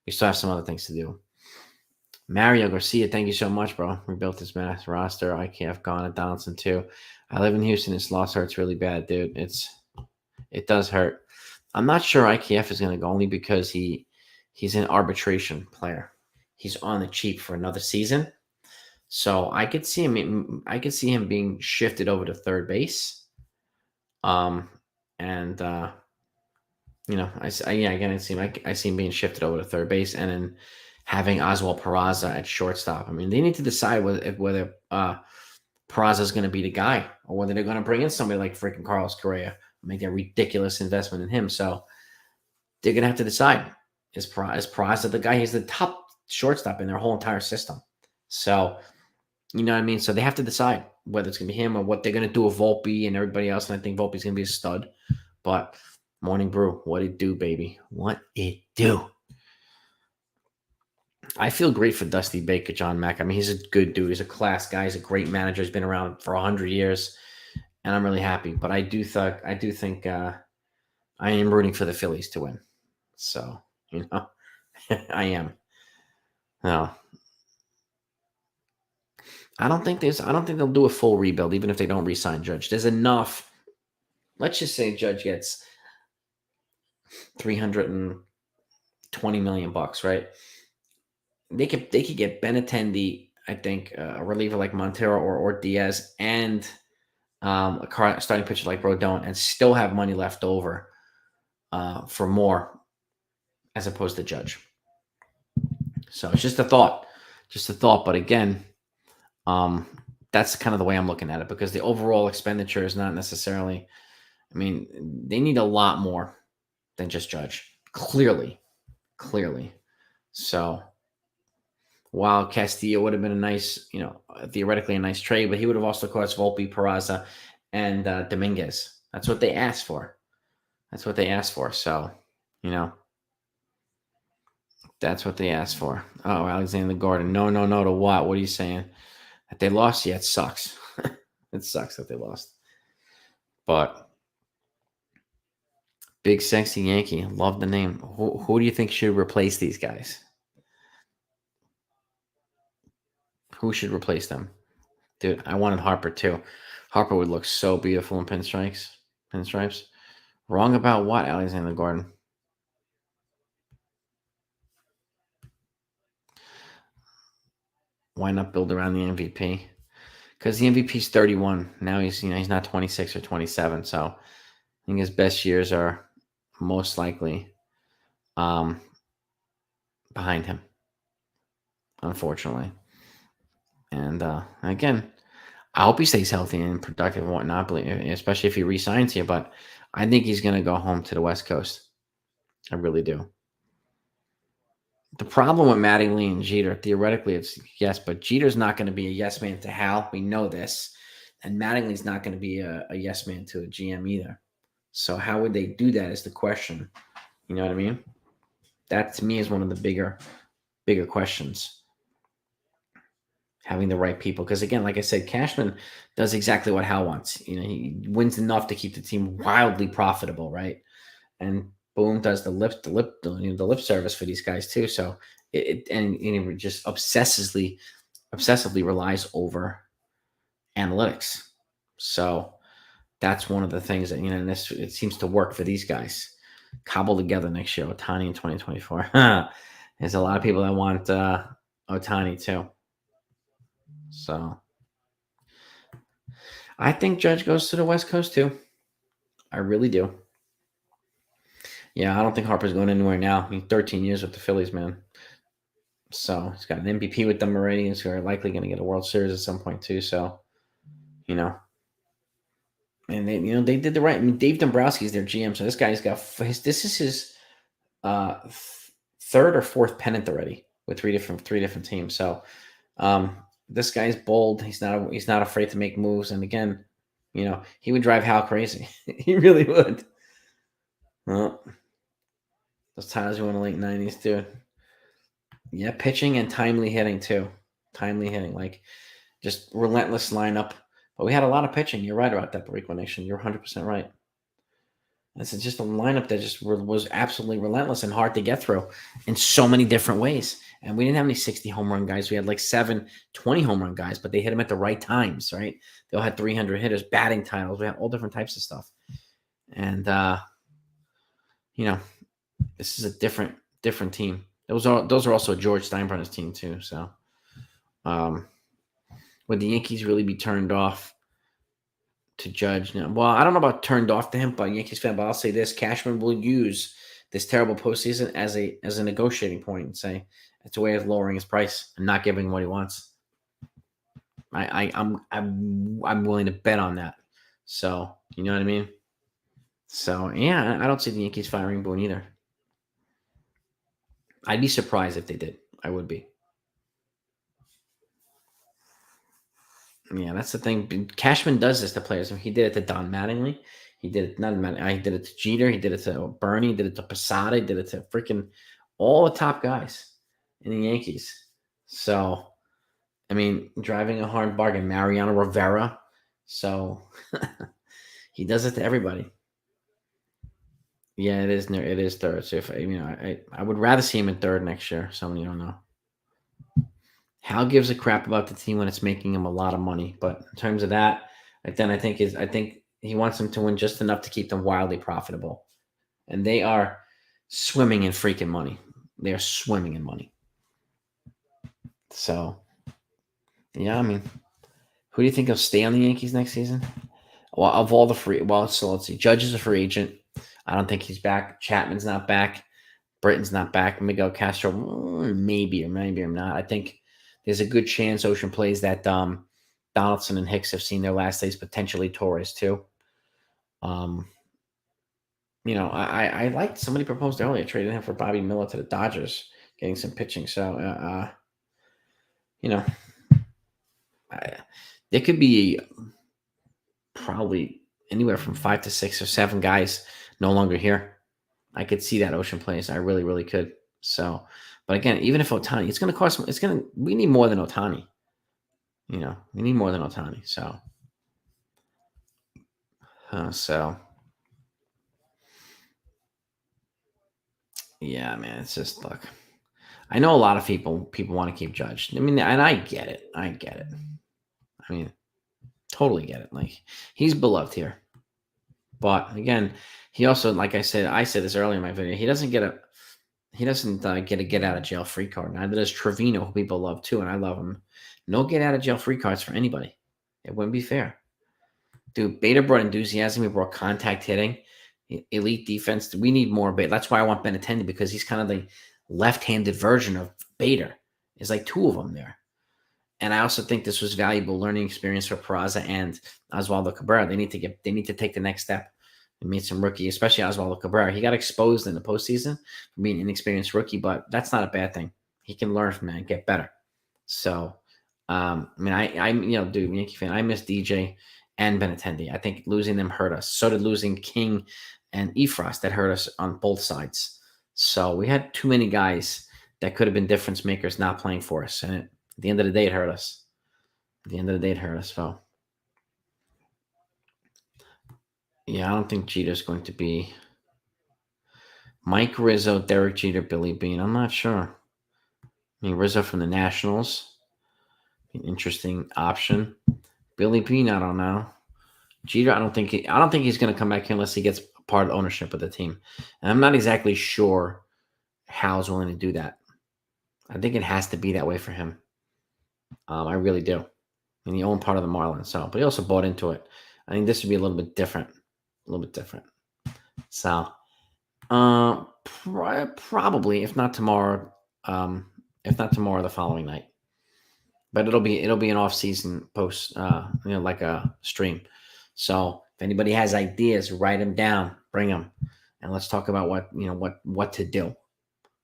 we still have some other things to do. Mario Garcia, thank you so much, bro. Rebuilt this mass roster. IKF gone at Donaldson too. I live in Houston. This loss hurts really bad, dude. It does hurt. I'm not sure IKF is going to go only because he's an arbitration player. He's on the cheap for another season. So I could see him being shifted over to third base. I see him being shifted over to third base and then having Oswald Peraza at shortstop. I mean, they need to decide whether Peraza is going to be the guy or whether they're going to bring in somebody like freaking Carlos Correa, make a ridiculous investment in him. So they're going to have to decide: is Peraza the guy? He's the top shortstop in their whole entire system. So, you know what I mean? So they have to decide whether it's going to be him or what they're going to do with Volpe and everybody else. And I think Volpe's going to be a stud. But Morning Brew, what it do, baby? What it do? I feel great for Dusty Baker, John Mack. I mean, he's a good dude. He's a class guy. He's a great manager. He's been around for 100 years, and I'm really happy. But I do think I am rooting for the Phillies to win. So, I am. No. I don't think they'll do a full rebuild, even if they don't re-sign Judge. There's enough. Let's just say Judge gets $320 million, right? They could get Benintendi, I think, a reliever like Montero or Diaz, and a starting pitcher like Rodon, and still have money left over for more, as opposed to Judge. So it's just a thought, But again, that's kind of the way I'm looking at it, because the overall expenditure is not necessarily. I mean, they need a lot more than just Judge. Clearly. So while Castillo would have been a nice, theoretically a nice trade, but he would have also cost Volpe, Peraza, and Dominguez. That's what they asked for. So, that's what they asked for. Oh, Alexander Gordon. No, to what? What are you saying? That they lost? Yeah, it sucks. It sucks that they lost. But Big Sexy Yankee. Love the name. Who do you think should replace these guys? Who should replace them? Dude, I wanted Harper too. Harper would look so beautiful in pinstripes. Wrong about what, Alexander Gordon? Why not build around the MVP? Because the MVP is 31. Now he's not 26 or 27. So I think his best years are most likely behind him, unfortunately. And again, I hope he stays healthy and productive and whatnot, especially if he re-signs here. But I think he's going to go home to the West Coast. I really do. The problem with Mattingly and Jeter, theoretically, it's yes, but Jeter's not going to be a yes man to Hal. We know this. And Mattingly's not going to be a yes man to a GM either. So how would they do that is the question. You know what I mean? That, to me, is one of the bigger questions. Having the right people. Because, again, like I said, Cashman does exactly what Hal wants. He wins enough to keep the team wildly profitable, right? and Boone does the lip service for these guys too. So and it just obsessively relies over analytics. So that's one of the things that and this it seems to work for these guys. Cobble together next year, Ohtani in 2024. There's a lot of people that want Ohtani too. So I think Judge goes to the West Coast too. I really do. Yeah, I don't think Harper's going anywhere now. 13 years with the Phillies, man. So he's got an MVP with them already. He's likely going to get a World Series at some point too. So, you know, and they did the right. I mean, Dave Dombrowski's their GM, so this guy's got this is his uh, third or fourth pennant already with three different teams. So, this guy's bold. He's not afraid to make moves. And again, he would drive Hal crazy. He really would. Well, those titles you won in the late '90s, dude. Yeah, pitching and timely hitting too. Timely hitting, like just relentless lineup. But we had a lot of pitching. You're right about that, Boricua Nation. You're 100% right. This is just a lineup that just was absolutely relentless and hard to get through in so many different ways. And we didn't have any 60 home run guys. We had like 20 home run guys, but they hit them at the right times, right? They all had 300 hitters, batting titles. We had all different types of stuff. And, this is a different team. Those are also George Steinbrenner's team too. So, would the Yankees really be turned off to Judge? Now, well, I don't know about turned off to him, but Yankees fan. But I'll say this: Cashman will use this terrible postseason as a negotiating point and say it's a way of lowering his price and not giving what he wants. I'm willing to bet on that. So you know what I mean. So yeah, I don't see the Yankees firing Boone either. I'd be surprised if they did. I would be. Yeah, that's the thing. Cashman does this to players. He did it to Don Mattingly. He did it not Mattingly. He did it to Jeter. He did it to Bernie. He did it to Posada. He did it to freaking all the top guys in the Yankees. So, I mean, driving a hard bargain. Mariano Rivera. So, he does it to everybody. Yeah, it is. It is third. So if I would rather see him in third next year. Someone you don't know. Hal gives a crap about the team when it's making him a lot of money, but in terms of that, then I think he wants them to win just enough to keep them wildly profitable, and they are swimming in freaking money. They are swimming in money. So, yeah, I mean, who do you think will stay on the Yankees next season? Well, of all the let's see. Judge is a free agent. I don't think he's back. Chapman's not back. Britton's not back. Miguel Castro, maybe or not. I think there's a good chance Ocean plays that Donaldson and Hicks have seen their last days, potentially Torres too. I liked somebody proposed earlier trading him for Bobby Miller to the Dodgers, getting some pitching. So, there could be probably anywhere from 5 to 6 or 7 guys no longer here. I could see that Ocean plays. I really, really could. So, but again, even if Ohtani, it's going to cost. We need more than Ohtani. We need more than Ohtani. So, yeah, man, it's just look. I know a lot of people want to keep Judge. I mean, and I get it. I mean, totally get it. Like he's beloved here, but again, he also, like I said this earlier in my video. He doesn't get a get out of jail free card. Neither does Trevino, who people love too, and I love him. No get out of jail free cards for anybody. It wouldn't be fair. Dude, Beta brought enthusiasm. He brought contact hitting, elite defense. We need more Beta. That's why I want Benintendi, because he's kind of the left-handed version of Beta. There's like 2 of them there. And I also think this was valuable learning experience for Peraza and Oswaldo Cabrera. They need to take the next step and meet some rookie, especially Oswaldo Cabrera. He got exposed in the postseason for being an inexperienced rookie, but that's not a bad thing. He can learn from that and get better. So, I mean, dude, Yankee fan, I miss DJ and Benintendi. I think losing them hurt us. So did losing King and Efrost. That hurt us on both sides. So we had too many guys that could have been difference makers not playing for us. And at the end of the day, it hurt us. So, yeah, I don't think Jeter's going to be Mike Rizzo, Derek Jeter, Billy Bean. I'm not sure. I mean, Rizzo from the Nationals, an interesting option. Billy Bean, I don't know. Jeter, I don't think he's going to come back here unless he gets part of ownership of the team. And I'm not exactly sure Hal's willing to do that. I think it has to be that way for him. I really do. And he owned part of the Marlins, so but he also bought into it. I think this would be a little bit different. A little bit different. So, probably if not tomorrow, the following night. But it'll be an off season post, like a stream. So if anybody has ideas, write them down, bring them, and let's talk about what to do.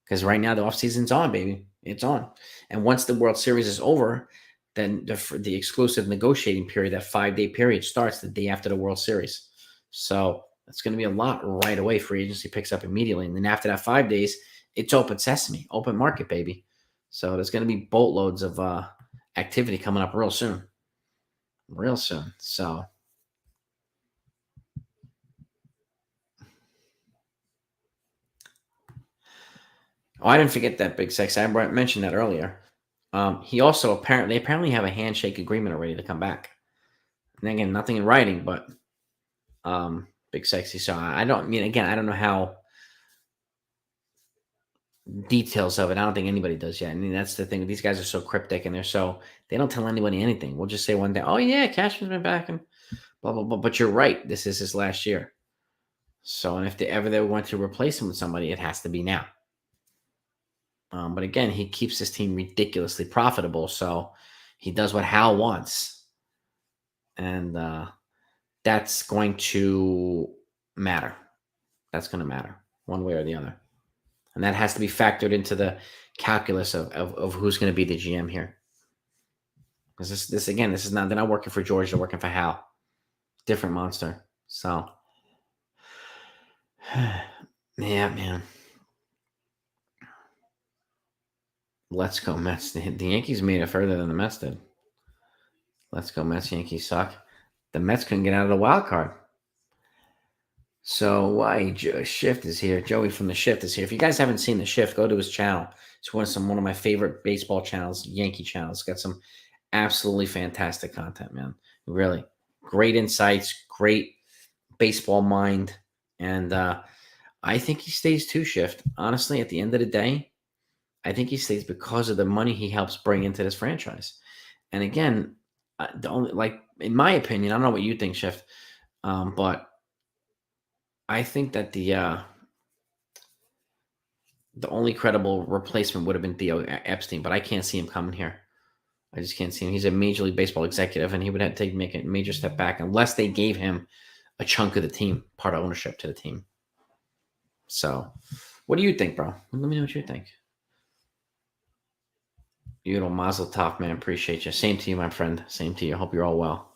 Because right now the off season's on, baby, it's on. And once the World Series is over, then the exclusive negotiating period, that 5-day period, starts the day after the World Series. So it's going to be a lot right away. Free agency picks up immediately, and then after that 5 days, it's open sesame, open market, baby. So there's going to be boatloads of activity coming up real soon. So I didn't forget that Big Sex. I mentioned that earlier. He also apparently have a handshake agreement already to come back. And again, nothing in writing, but Big Sexy. So I don't know how details of it. I don't think anybody does yet. I mean, that's the thing. These guys are so cryptic and they don't tell anybody anything. We'll just say one day, oh yeah, Cashman's been back and blah blah blah. But you're right. This is his last year. So, and if they want to replace him with somebody, it has to be now. But again, he keeps his team ridiculously profitable, so he does what Hal wants, and that's going to matter. That's going to matter one way or the other, and that has to be factored into the calculus of who's going to be the GM here. Because this again, this is not they're not working for George; they're working for Hal. Different monster. So, yeah, man. Let's go Mets. The Yankees made it further than the Mets did. Let's go Mets. Yankees suck. The Mets couldn't get out of the wild card. So why Shift is here. Joey from the Shift is here. If you guys haven't seen the Shift, go to his channel. It's one of my favorite baseball channels, Yankee channels. Got some absolutely fantastic content, man. Really great insights, great baseball mind, and I think he stays too. Shift. Honestly, at the end of the day, I think he stays because of the money he helps bring into this franchise. And again, the only in my opinion, I don't know what you think, Shift, but I think that the only credible replacement would have been Theo Epstein, but I can't see him coming here. I just can't see him. He's a Major League Baseball executive, and he would have to make a major step back unless they gave him a chunk of the team, part of ownership to the team. So, what do you think, bro? Let me know what you think. You know, Mazel Tov, man. Appreciate you. Same to you, my friend. Same to you. Hope you're all well.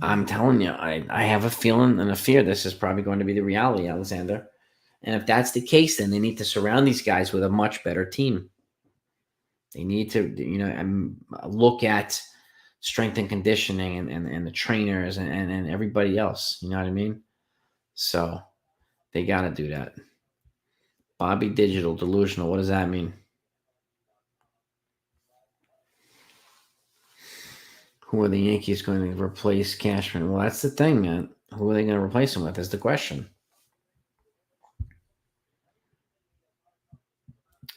I'm telling you, I have a feeling and a fear this is probably going to be the reality, Alexander. And if that's the case, then they need to surround these guys with a much better team. They need to, look at strength and conditioning and the trainers and everybody else. You know what I mean? So they got to do that. Bobby Digital, delusional. What does that mean? Who are the Yankees going to replace Cashman? Well, that's the thing, man. Who are they going to replace him with is the question.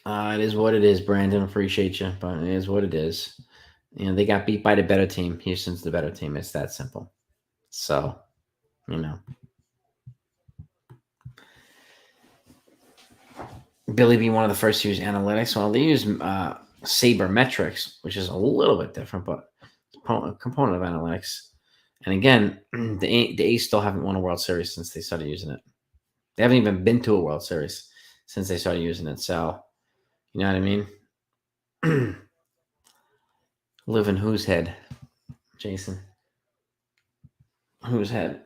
It is what it is, Brandon. Appreciate you, but it is what it is. They got beat by the better team. Houston's the better team. It's that simple. So, Billy be one of the first to use analytics. Well, they use sabermetrics, which is a little bit different, but a component of analytics. And again, the A's still haven't won a World Series since they started using it. They haven't even been to a World Series since they started using it. So, you know what I mean? Live in whose head, Jason? Whose head?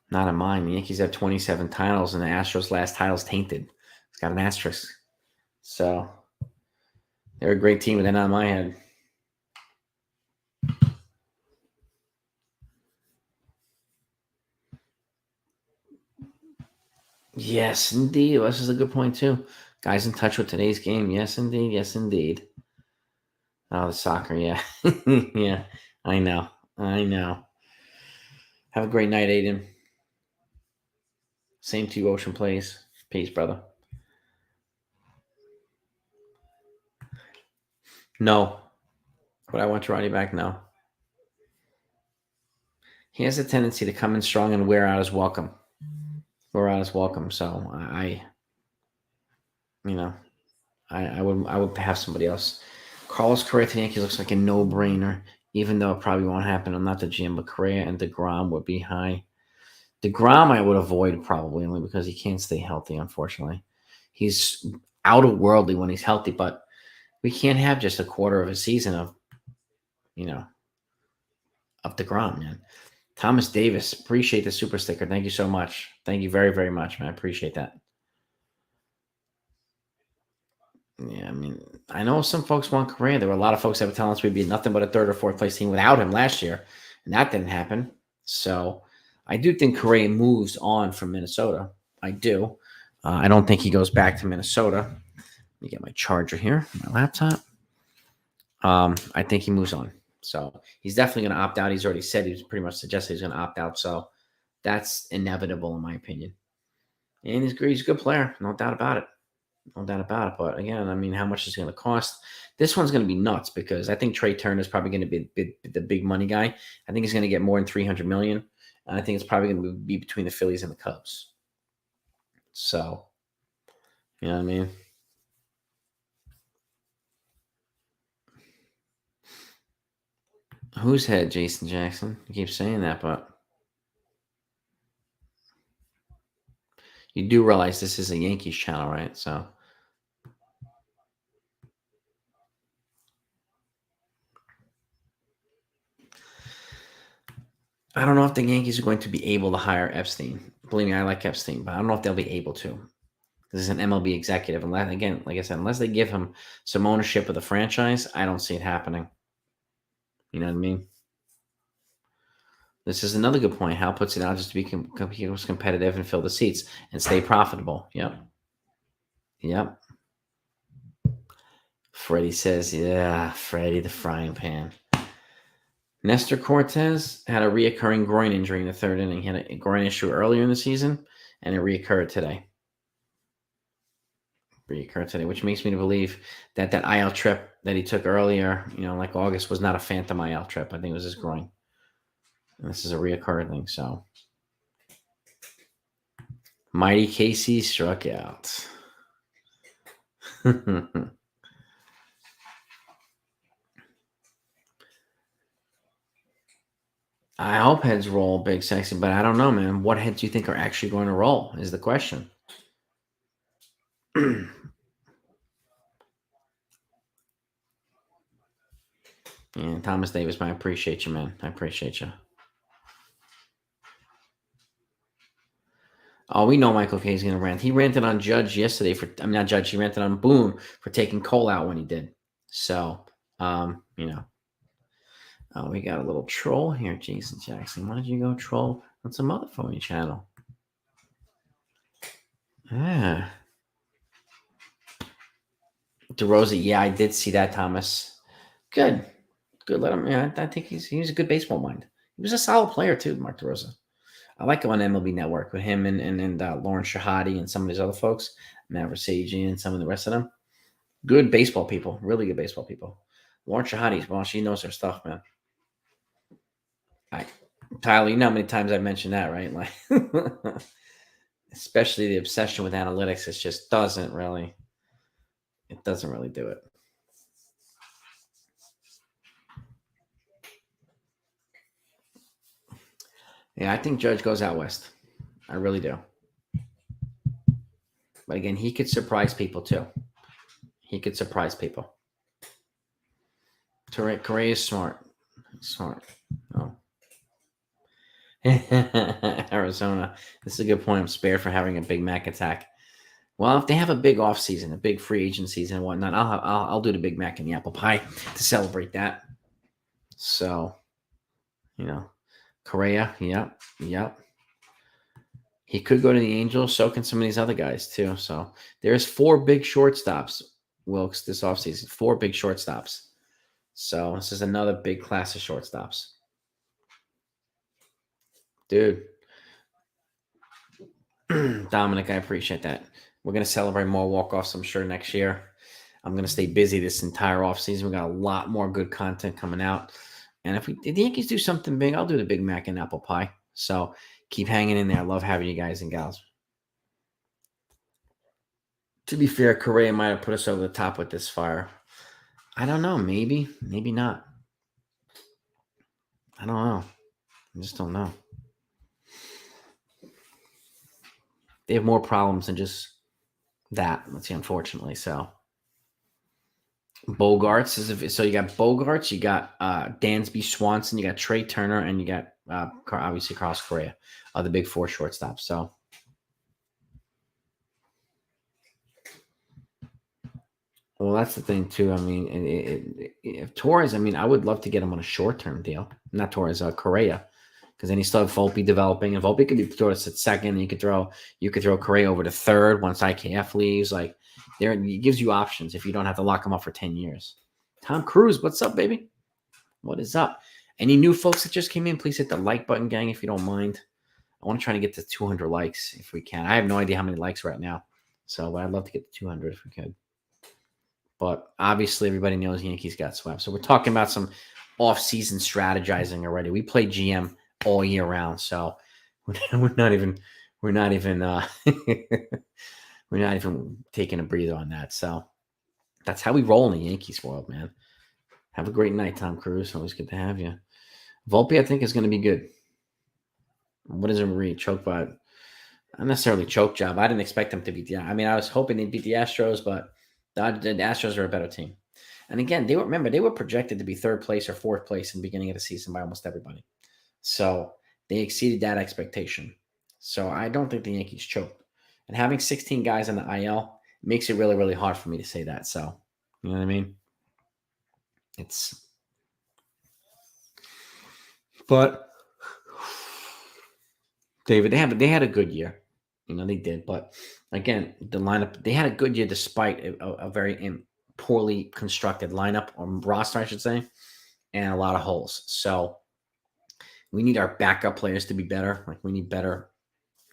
Not in mine. The Yankees have 27 titles, and the Astros' last title's tainted. It's got an asterisk. So they're a great team, but they're not in my head. Yes, indeed. This is a good point too. Guys in touch with today's game. Yes, indeed. Yes, indeed. Oh, the soccer. Yeah, yeah. I know. I know. Have a great night, Aiden. Same to you, Ocean Place. Peace, brother. No, but I want Ronnie back now. He has a tendency to come in strong and wear out his welcome. Wear out his welcome. So you know, I would have somebody else. Carlos Correa to the Yankees looks like a no-brainer, even though it probably won't happen. I'm not the GM, but Correa and DeGrom would be high. DeGrom I would avoid probably only because he can't stay healthy, unfortunately. He's out of worldly when he's healthy, but we can't have just a quarter of a season you know, of DeGrom, man. Thomas Davis, appreciate the super sticker. Thank you so much. Thank you very, very much, man. I appreciate that. Yeah, I mean, I know some folks want Correa. There were a lot of folks that were telling us we'd be nothing but a third or fourth place team without him last year, and that didn't happen. So I do think Correa moves on from Minnesota. I do. I don't think he goes back to Minnesota. Let me get my charger here, my laptop. I think he moves on. So he's definitely going to opt out. He's already said he's pretty much suggested he's going to opt out. So that's inevitable, in my opinion. And he's a good player, no doubt about it. No doubt about it. But again, I mean, how much is it going to cost? This one's going to be nuts because I think Trey Turner is probably going to be the big money guy. I think he's going to get more than 300 million. And I think it's probably going to be between the Phillies and the Cubs. So, you know what I mean? Who's head, Jason Jackson? You keep saying that, but you do realize this is a Yankees channel, right? So, I don't know if the Yankees are going to be able to hire Epstein. Believe me, I like Epstein, but I don't know if they'll be able to. This is an MLB executive. Unless, again, like I said, unless they give him some ownership of the franchise, I don't see it happening. You know what I mean? This is another good point. Hal puts it out just to be competitive and fill the seats and stay profitable. Yep. Yep. Freddie says, yeah, Freddie the frying pan. Nestor Cortez had a reoccurring groin injury in the third inning. He had a groin issue earlier in the season, and it reoccurred today. Which makes me believe that IL trip that he took earlier, like August, was not a phantom IL trip. I think it was his groin. And this is a reoccurring thing. So, Mighty Casey struck out. I hope heads roll, Big Sexy, but I don't know, man. What heads do you think are actually going to roll is the question. Yeah, Thomas Davis, man, I appreciate you, man. I appreciate you. Oh, we know Michael K is going to rant. He ranted on Judge yesterday not Judge. He ranted on Boone for taking Cole out when he did. So, Oh, we got a little troll here, Jason Jackson. Why don't you go troll on some other phony channel? Yeah. DeRosa, yeah, I did see that, Thomas. Good. Good. Let him. Yeah, I think he's a good baseball mind. He was a solid player too, Mark DeRosa. I like him on MLB Network with him and Lauren Shahadi and some of these other folks, Matt Versace and some of the rest of them. Good baseball people, really good baseball people. Lauren Shahadi, well, she knows her stuff, man. Tyler, you know how many times I've mentioned that, right? Like, especially the obsession with analytics, it just doesn't really do it. Yeah, I think Judge goes out west. I really do. But again, he could surprise people too. He could surprise people. Correa is smart. Smart. Oh. Arizona. This is a good point. I'm spared for having a Big Mac attack. Well, if they have a big off season, a big free agent season and whatnot, I'll do the Big Mac and the apple pie to celebrate that. So, Correa, yep. He could go to the Angels. So can some of these other guys too. So there's 4 big shortstops, Wilkes, this offseason. 4 big shortstops. So this is another big class of shortstops. Dude. Dominic, I appreciate that. We're going to celebrate more walk-offs, I'm sure, next year. I'm going to stay busy this entire offseason. We got a lot more good content coming out. And if the Yankees do something big, I'll do the Big Mac and apple pie. So keep hanging in there. I love having you guys and gals. To be fair, Correa might have put us over the top with this fire. I don't know. Maybe. Maybe not. I don't know. I just don't know. They have more problems than just that, let's see, unfortunately. So Bogarts so you got Bogarts, you got Dansby Swanson, you got Trey Turner, and you got obviously Carlos Correa are the big 4 shortstops. So well, that's the thing too. I mean, if Torres, I mean, I would love to get him on a short-term deal. Not Torres, Correa, because then you still have Volpe developing, and Volpe could be thrown at second, and you could throw Correa over to third once IKF leaves. Like, it gives you options if you don't have to lock him up for 10 years. Tom Cruise, what's up, baby? What is up? Any new folks that just came in, please hit the like button, gang, if you don't mind. I want to try to get to 200 likes if we can. I have no idea how many likes right now, so I'd love to get to 200 if we could. But obviously, everybody knows Yankees got swept. So we're talking about some off-season strategizing already. We play GM all year round, so we're not even we're not even taking a breather on that. So that's how we roll in the Yankees world, man. Have a great night, Tom Cruise. Always good to have you. Volpe, I think, is going to be good. What is it, Marie? Choke by not necessarily choke job. I didn't expect them to beat I mean, I was hoping they'd beat the Astros, but the Astros are a better team. And again, they were projected to be 3rd place or 4th place in the beginning of the season by almost everybody. So they exceeded that expectation. So I don't think the Yankees choked. And having 16 guys on the IL makes it really, really hard for me to say that. So, you know what I mean? But David, they had a good year. You know, they did. But again, the lineup, they had a good year despite a very poorly constructed lineup or roster, I should say, and a lot of holes. So we need our backup players to be better. Like, we need better,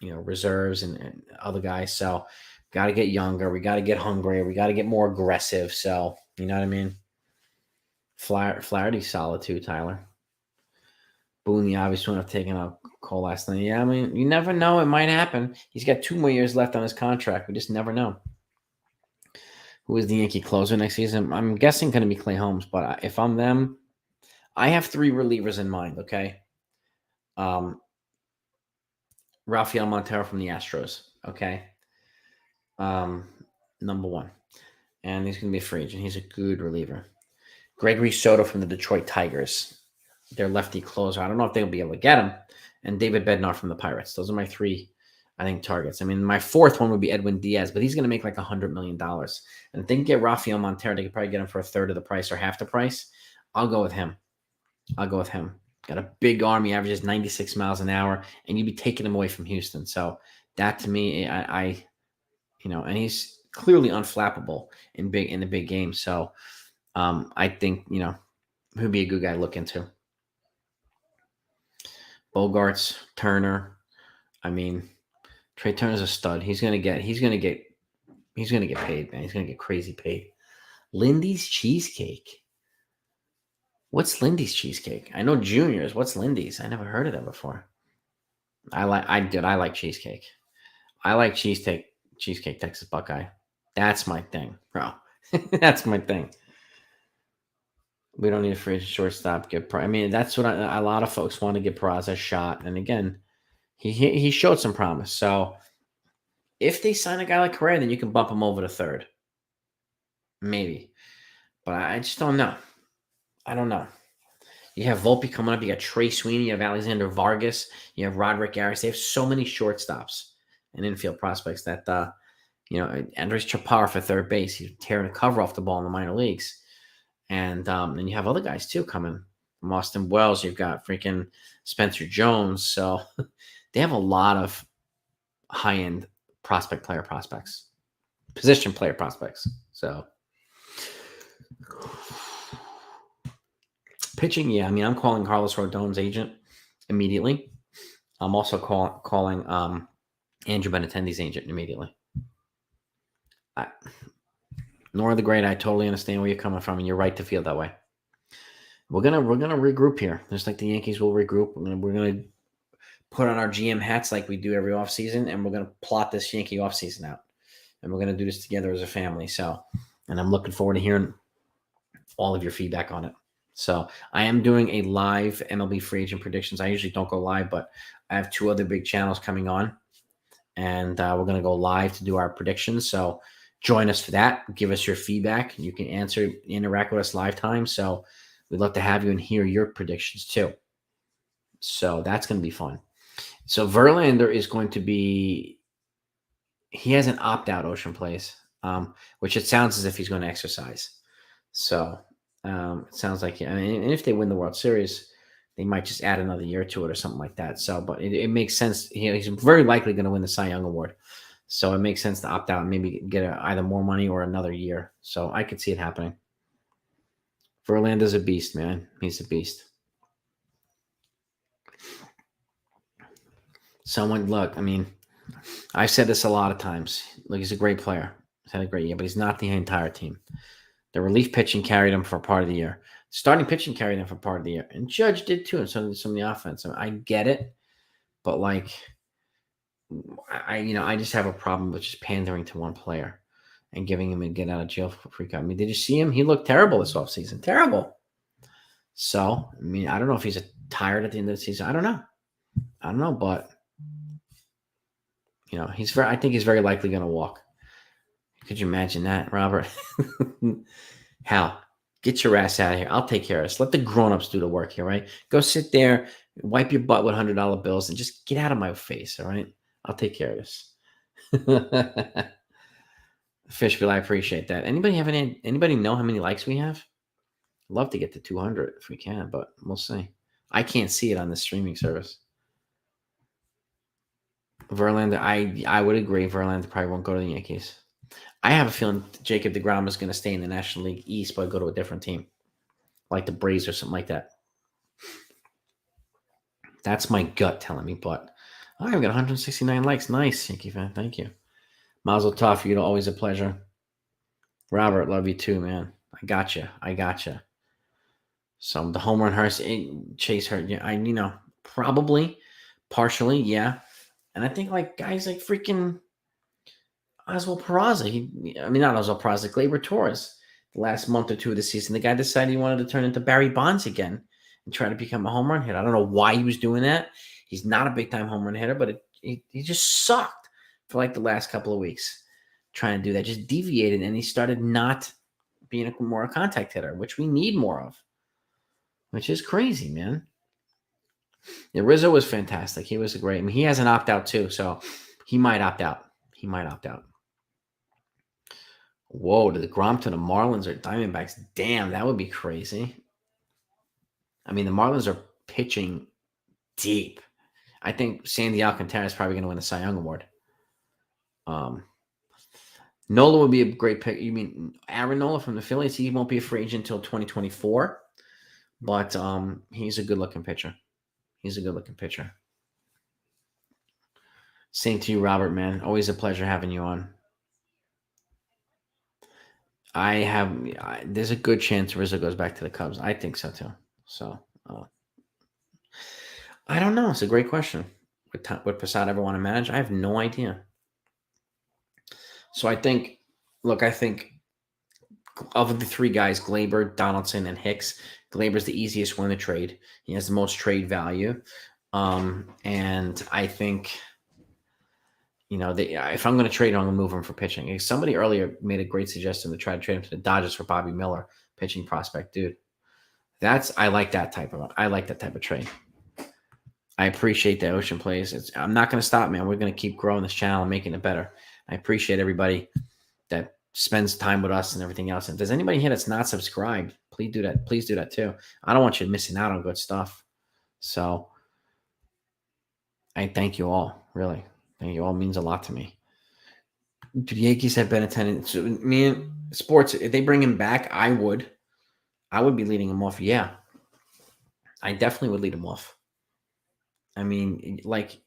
reserves and other guys. So got to get younger. We got to get hungrier. We got to get more aggressive. So, you know what I mean? Flaherty's solid too, Tyler. Boone, obviously would have taken a call last night. Yeah, I mean, you never know. It might happen. He's got 2 more years left on his contract. We just never know. Who is the Yankee closer next season? I'm guessing going to be Clay Holmes, but if I'm them, I have 3 relievers in mind, okay? Rafael Montero from the Astros, okay? Number 1. And he's going to be a free agent. He's a good reliever. Gregory Soto from the Detroit Tigers. Their lefty closer. I don't know if they'll be able to get him. And David Bednar from the Pirates. Those are my 3, I think, targets. I mean, my 4th one would be Edwin Diaz, but he's going to make like $100 million. And if they can get Rafael Montero, they could probably get him for a third of the price or half the price. I'll go with him. Got a big arm. He averages 96 miles an hour, and you'd be taking him away from Houston. So that, to me, and he's clearly unflappable in the big game. So I think, he'd be a good guy to look into. Bogarts, Turner. I mean, Trey Turner's a stud. He's gonna get paid, man. He's gonna get crazy paid. Lindy's Cheesecake. What's Lindy's Cheesecake? I know Junior's. What's Lindy's? I never heard of that before. I like cheesecake. I like cheesecake, Texas Buckeye. That's my thing, bro. That's my thing. We don't need a free shortstop. I mean, that's what a lot of folks want to give Peraza a shot. And again, he showed some promise. So if they sign a guy like Correa, then you can bump him over to 3rd. Maybe. But I just don't know. I don't know. You have Volpe coming up. You got Trey Sweeney. You have Alexander Vargas. You have Roderick Arias. They have so many shortstops and infield prospects that, Andres Chaparro for 3rd base. He's tearing the cover off the ball in the minor leagues. And then you have other guys, too, coming from Austin Wells. You've got freaking Spencer Jones. So they have a lot of high-end prospects, position player prospects. So pitching, yeah. I mean, I'm calling Carlos Rodon's agent immediately. I'm also calling Andrew Benintendi's agent immediately. Nor the Great, I totally understand where you're coming from, and you're right to feel that way. We're gonna regroup here, just like the Yankees will regroup. We're gonna put on our GM hats like we do every offseason, and we're gonna plot this Yankee offseason out, and we're gonna do this together as a family. So, and I'm looking forward to hearing all of your feedback on it. So I am doing a live MLB free agent predictions. I usually don't go live, but I have 2 other big channels coming on, and we're going to go live to do our predictions. So join us for that. Give us your feedback. You can answer, interact with us live time. So we'd love to have you and hear your predictions too. So that's going to be fun. So Verlander is going to be, he has an opt-out Ocean Place, which it sounds as if he's going to exercise. So it sounds like, I mean, and if they win the World Series, they might just add another year to it or something like that. So, but it makes sense. He's very likely going to win the Cy Young Award. So it makes sense to opt out and maybe get either more money or another year. So I could see it happening. Verlander's a beast, man. He's a beast. Someone, look, I mean, I've said this a lot of times. Look, he's a great player. He's had a great year, but he's not the entire team. The relief pitching carried him for part of the year. Starting pitching carried him for part of the year. And Judge did too, and some of the offense. I get it, but like, I just have a problem with just pandering to one player and giving him a get out of jail free card. I mean, did you see him? He looked terrible this offseason. Terrible. So, I mean, I don't know if he's tired at the end of the season. I don't know, but I think he's very likely going to walk. Could you imagine that, Robert? Hal, get your ass out of here. I'll take care of this. Let the grown-ups do the work here, right? Go sit there, wipe your butt with $100 bills, and just get out of my face, all right? I'll take care of this. Fishville, I appreciate that. Anybody know how many likes we have? I'd love to get to 200 if we can, but we'll see. I can't see it on the streaming service. Verlander, I would agree. Verlander probably won't go to the Yankees. I have a feeling Jacob deGrom is going to stay in the National League East, but go to a different team, like the Braves or something like that. That's my gut telling me, but I've got 169 likes. Nice, Yankee fan. Thank you. Mazel tov for you. Always a pleasure. Robert, love you too, man. I got you. So the home run Hurst, Chase hurt. Yeah, probably, partially, yeah. And I think like guys like freaking Oswald Peraza. Not Oswald Peraza, Gleyber Torres. The last month or two of the season, the guy decided he wanted to turn into Barry Bonds again and try to become a home run hitter. I don't know why he was doing that. He's not a big time home run hitter, but he just sucked for like the last couple of weeks trying to do that. Just deviated, and he started not being more a contact hitter, which we need more of, which is crazy, man. Yeah, Rizzo was fantastic. He was great. I mean, he has an opt out too, so he might opt out. Whoa, to the Grom to the Marlins or Diamondbacks. Damn, that would be crazy. I mean, the Marlins are pitching deep. I think Sandy Alcantara is probably going to win the Cy Young Award. Nola would be a great pick. You mean Aaron Nola from the Phillies? He won't be a free agent until 2024, but he's a good-looking pitcher. Same to you, Robert, man. Always a pleasure having you on. There's a good chance Rizzo goes back to the Cubs. I think so too. So I don't know. It's a great question. Would Posada ever want to manage? I have no idea. So I think of the 3 guys, Gleyber, Donaldson, and Hicks, Glaber's the easiest one to trade. He has the most trade value. And I think, if I'm going to trade him, I'm going to move him for pitching. Somebody earlier made a great suggestion to try to trade him to the Dodgers for Bobby Miller, pitching prospect. Dude, I like that type of trade. I appreciate the Ocean Plays. I'm not going to stop, man. We're going to keep growing this channel and making it better. I appreciate everybody that spends time with us and everything else. And if there's anybody here that's not subscribed, please do that. Please do that too. I don't want you missing out on good stuff. So I thank you all, really. It all means a lot to me. Do the Yankees have Benintendi? So, me and sports, if they bring him back, I would. I would be leading him off. Yeah, I definitely would lead him off. I mean, like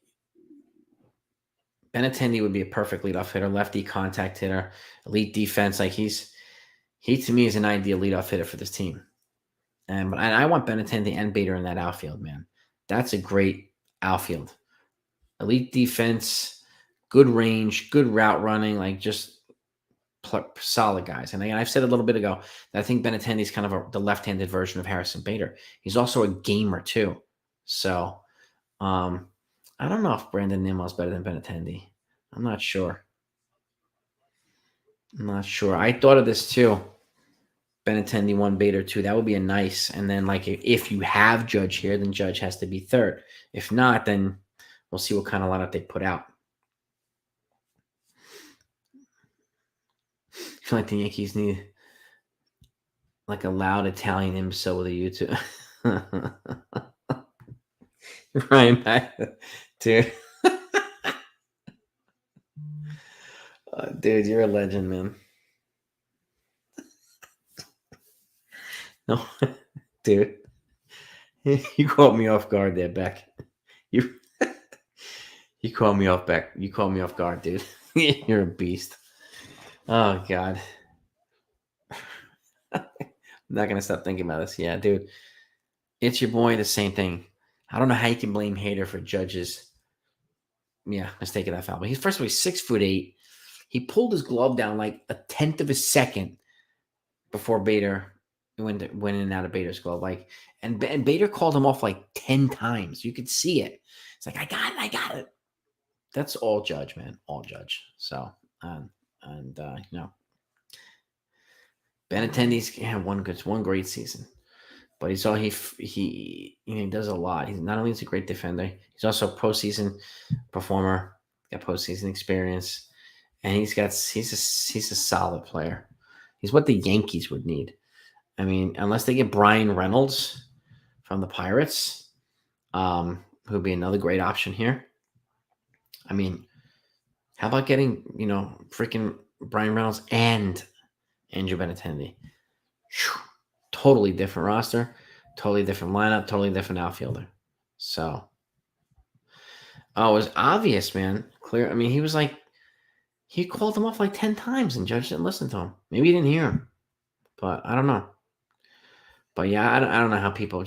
Benintendi would be a perfect leadoff hitter, lefty contact hitter, elite defense. Like he to me is an ideal leadoff hitter for this team. And I want Benintendi and Bader in that outfield, man. That's a great outfield. Elite defense, good range, good route running, like just solid guys. And I've said a little bit ago that I think Benintendi is kind of the left-handed version of Harrison Bader. He's also a gamer too. So I don't know if Brandon Nimmo's better than Benintendi. I'm not sure. I thought of this too. Benintendi 1, Bader 2. That would be a nice. And then, like, if you have Judge here, then Judge has to be third. If not, then we'll see what kind of lineup they put out. I feel like the Yankees need like a loud Italian imbecile with a YouTube. Ryan, dude. Dude, you're a legend, man. No, dude. You caught me off guard there, Beck. You caught me off back. You caught me off guard, dude. You're a beast. Oh God. I'm not gonna stop thinking about this. Yeah, dude. It's your boy, the same thing. I don't know how you can blame Hader for Judge's mistake of that foul. But he's 6'8". He pulled his glove down like a tenth of a second before Bader went in and out of Bader's glove. Like, and Bader called him off like 10 times. You could see it. It's like, I got it. That's all Judge, man. All Judge. So, Benintendi's had one great season, but he does a lot. He's not only is a great defender, he's also a postseason performer, got postseason experience, and he's a solid player. He's what the Yankees would need. I mean, unless they get Brian Reynolds from the Pirates, who'd be another great option here. I mean, how about getting, freaking Brian Reynolds and Andrew Benintendi? Whew. Totally different roster, totally different lineup, totally different outfielder. So, it was obvious, man. Clear. I mean, he called him off like 10 times and Judge didn't listen to him. Maybe he didn't hear him, but I don't know. But yeah, I don't know how people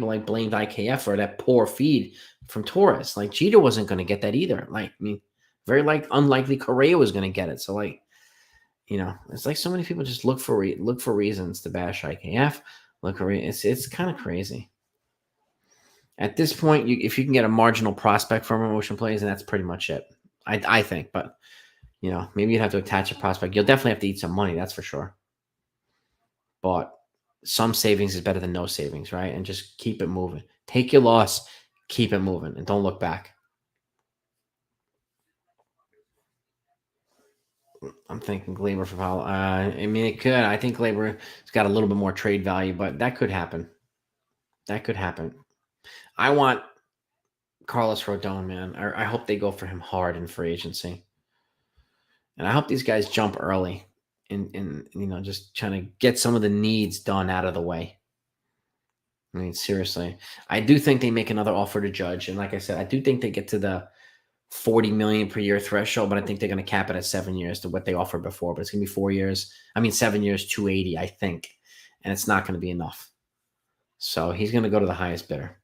like blamed IKF for that poor feed from Torres. Like Jeter wasn't going to get that either. Like, I mean, very unlikely Correa was going to get it. So like, it's like so many people just look for reasons to bash IKF. It's kind of crazy. At this point, if you can get a marginal prospect from Motion Plays, and that's pretty much it. I think, but maybe you'd have to attach a prospect. You'll definitely have to eat some money, that's for sure. But some savings is better than no savings, right? And just keep it moving. Take your loss, keep it moving, and don't look back. I'm thinking Glaber for Powell. I mean, it could. I think Glaber's got a little bit more trade value, but that could happen. I want Carlos Rodon, man. I hope they go for him hard in free agency. And I hope these guys jump early and just trying to get some of the needs done out of the way. I mean, seriously. I do think they make another offer to Judge. And like I said, I do think they get to the $40 million per year threshold, but I think they're going to cap it at 7 years to what they offered before. But it's going to be 4 years. 7 years, 280, I think. And it's not going to be enough. So he's going to go to the highest bidder.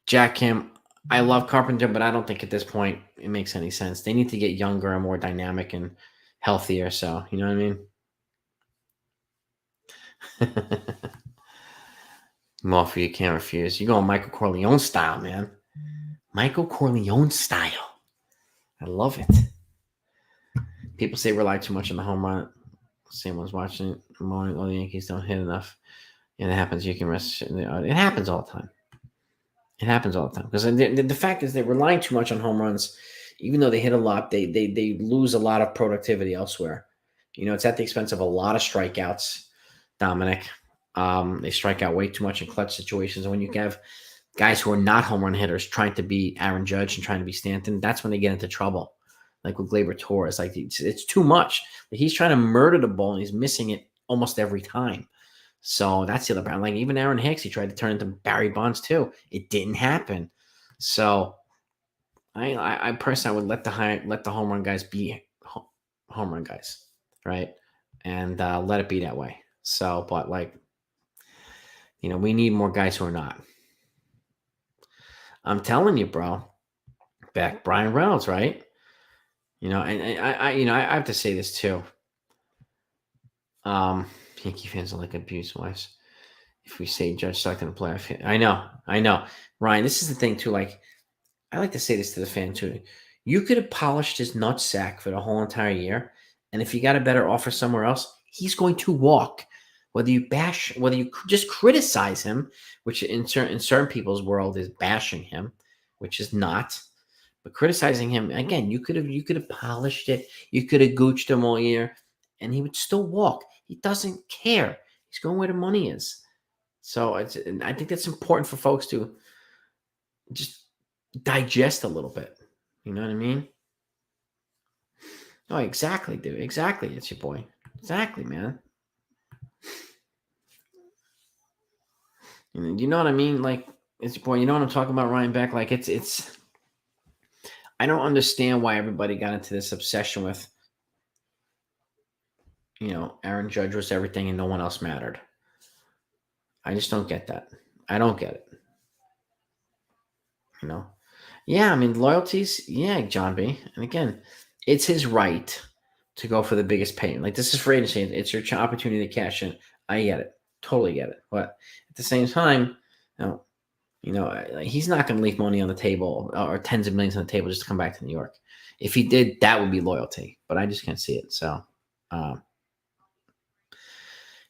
Jack Kim, I love Carpenter, but I don't think at this point it makes any sense. They need to get younger and more dynamic and healthier. So, you know what I mean? Murphy, you can't refuse. You go Michael Corleone style, man. Michael Corleone style. I love it. People say rely too much on the home run. Same one's watching it. The Yankees don't hit enough. And it happens. You can rest. It happens all the time. Because the fact is they're relying too much on home runs. Even though they hit a lot, they lose a lot of productivity elsewhere. It's at the expense of a lot of strikeouts, Dominic. They strike out way too much in clutch situations. And when you have guys who are not home run hitters trying to be Aaron Judge and trying to be Stanton, that's when they get into trouble. Like with Gleyber Torres, like it's too much. He's trying to murder the ball and he's missing it almost every time. So that's the other problem. Like even Aaron Hicks, he tried to turn into Barry Bonds too. It didn't happen. So I personally would let the home run guys be home run guys, right? And let it be that way. So, but like, we need more guys who are not. I'm telling you, bro. Back Brian Reynolds, right? And I have to say this too. Yankee fans are like abuse wise. If we say Judge sucked in the playoff, I know, Ryan. This is the thing too. Like, I like to say this to the fan too. You could have polished his nutsack for the whole entire year, and if you got a better offer somewhere else, he's going to walk. Whether you just criticize him, which in certain people's world is bashing him, which is not. But criticizing him again, you could have polished it. You could have gooched him all year, and he would still walk. He doesn't care. He's going where the money is. So I think that's important for folks to just digest a little bit. You know what I mean? Oh, exactly, dude. Exactly. It's your boy. Exactly, man. You know what I mean? Like, it's your boy. You know what I'm talking about, Ryan Beck? Like, it's. I don't understand why everybody got into this obsession with, Aaron Judge was everything and no one else mattered. I just don't get that. I don't get it. Yeah, I mean, loyalties, yeah, John B. And again, it's his right to go for the biggest payment. Like, this is free agency. It's your opportunity to cash in. I get it. Totally get it. But at the same time, he's not going to leave money on the table or tens of millions on the table just to come back to New York. If he did, that would be loyalty. But I just can't see it. So,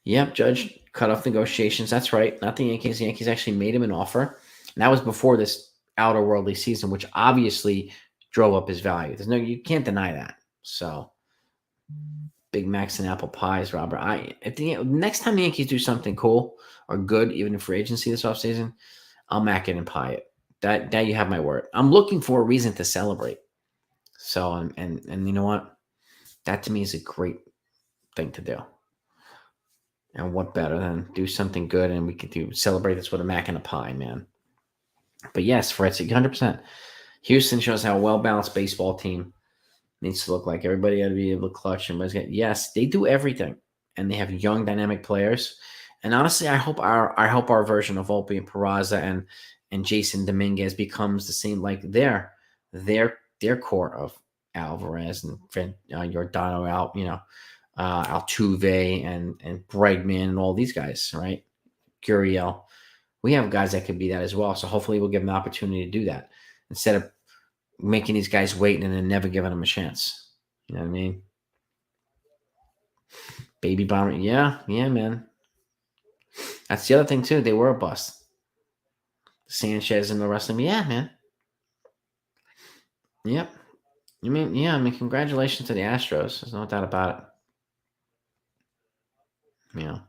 yep, Judge cut off negotiations. That's right. Not the Yankees. The Yankees actually made him an offer. And that was before this outer worldly season, which obviously drove up his value. You can't deny that. So, Big Macs and apple pies, Robert. Next time the Yankees do something cool or good, even in free agency this offseason, I'll mac it and pie it. That you have my word. I'm looking for a reason to celebrate. So, and you know what? That to me is a great thing to do. And what better than do something good and we could celebrate this with a mac and a pie, man. But yes, Fritz, 100%. Houston shows how a well-balanced baseball team needs to look like. Everybody got to be able to clutch. Yes, they do everything. And they have young, dynamic players. And honestly, I hope our version of Volpe and Peraza and Jason Dominguez becomes the same, like their core of Alvarez and Giordano Altuve and Bregman and all these guys, right? Gurriel. We have guys that could be that as well. So hopefully we'll give them the opportunity to do that instead of making these guys wait and then never giving them a chance. You know what I mean? Baby Bomber. Yeah, man. That's the other thing too. They were a bust. Sanchez and the rest of them. Yeah, man. Yep. I mean, congratulations to the Astros. There's no doubt about it.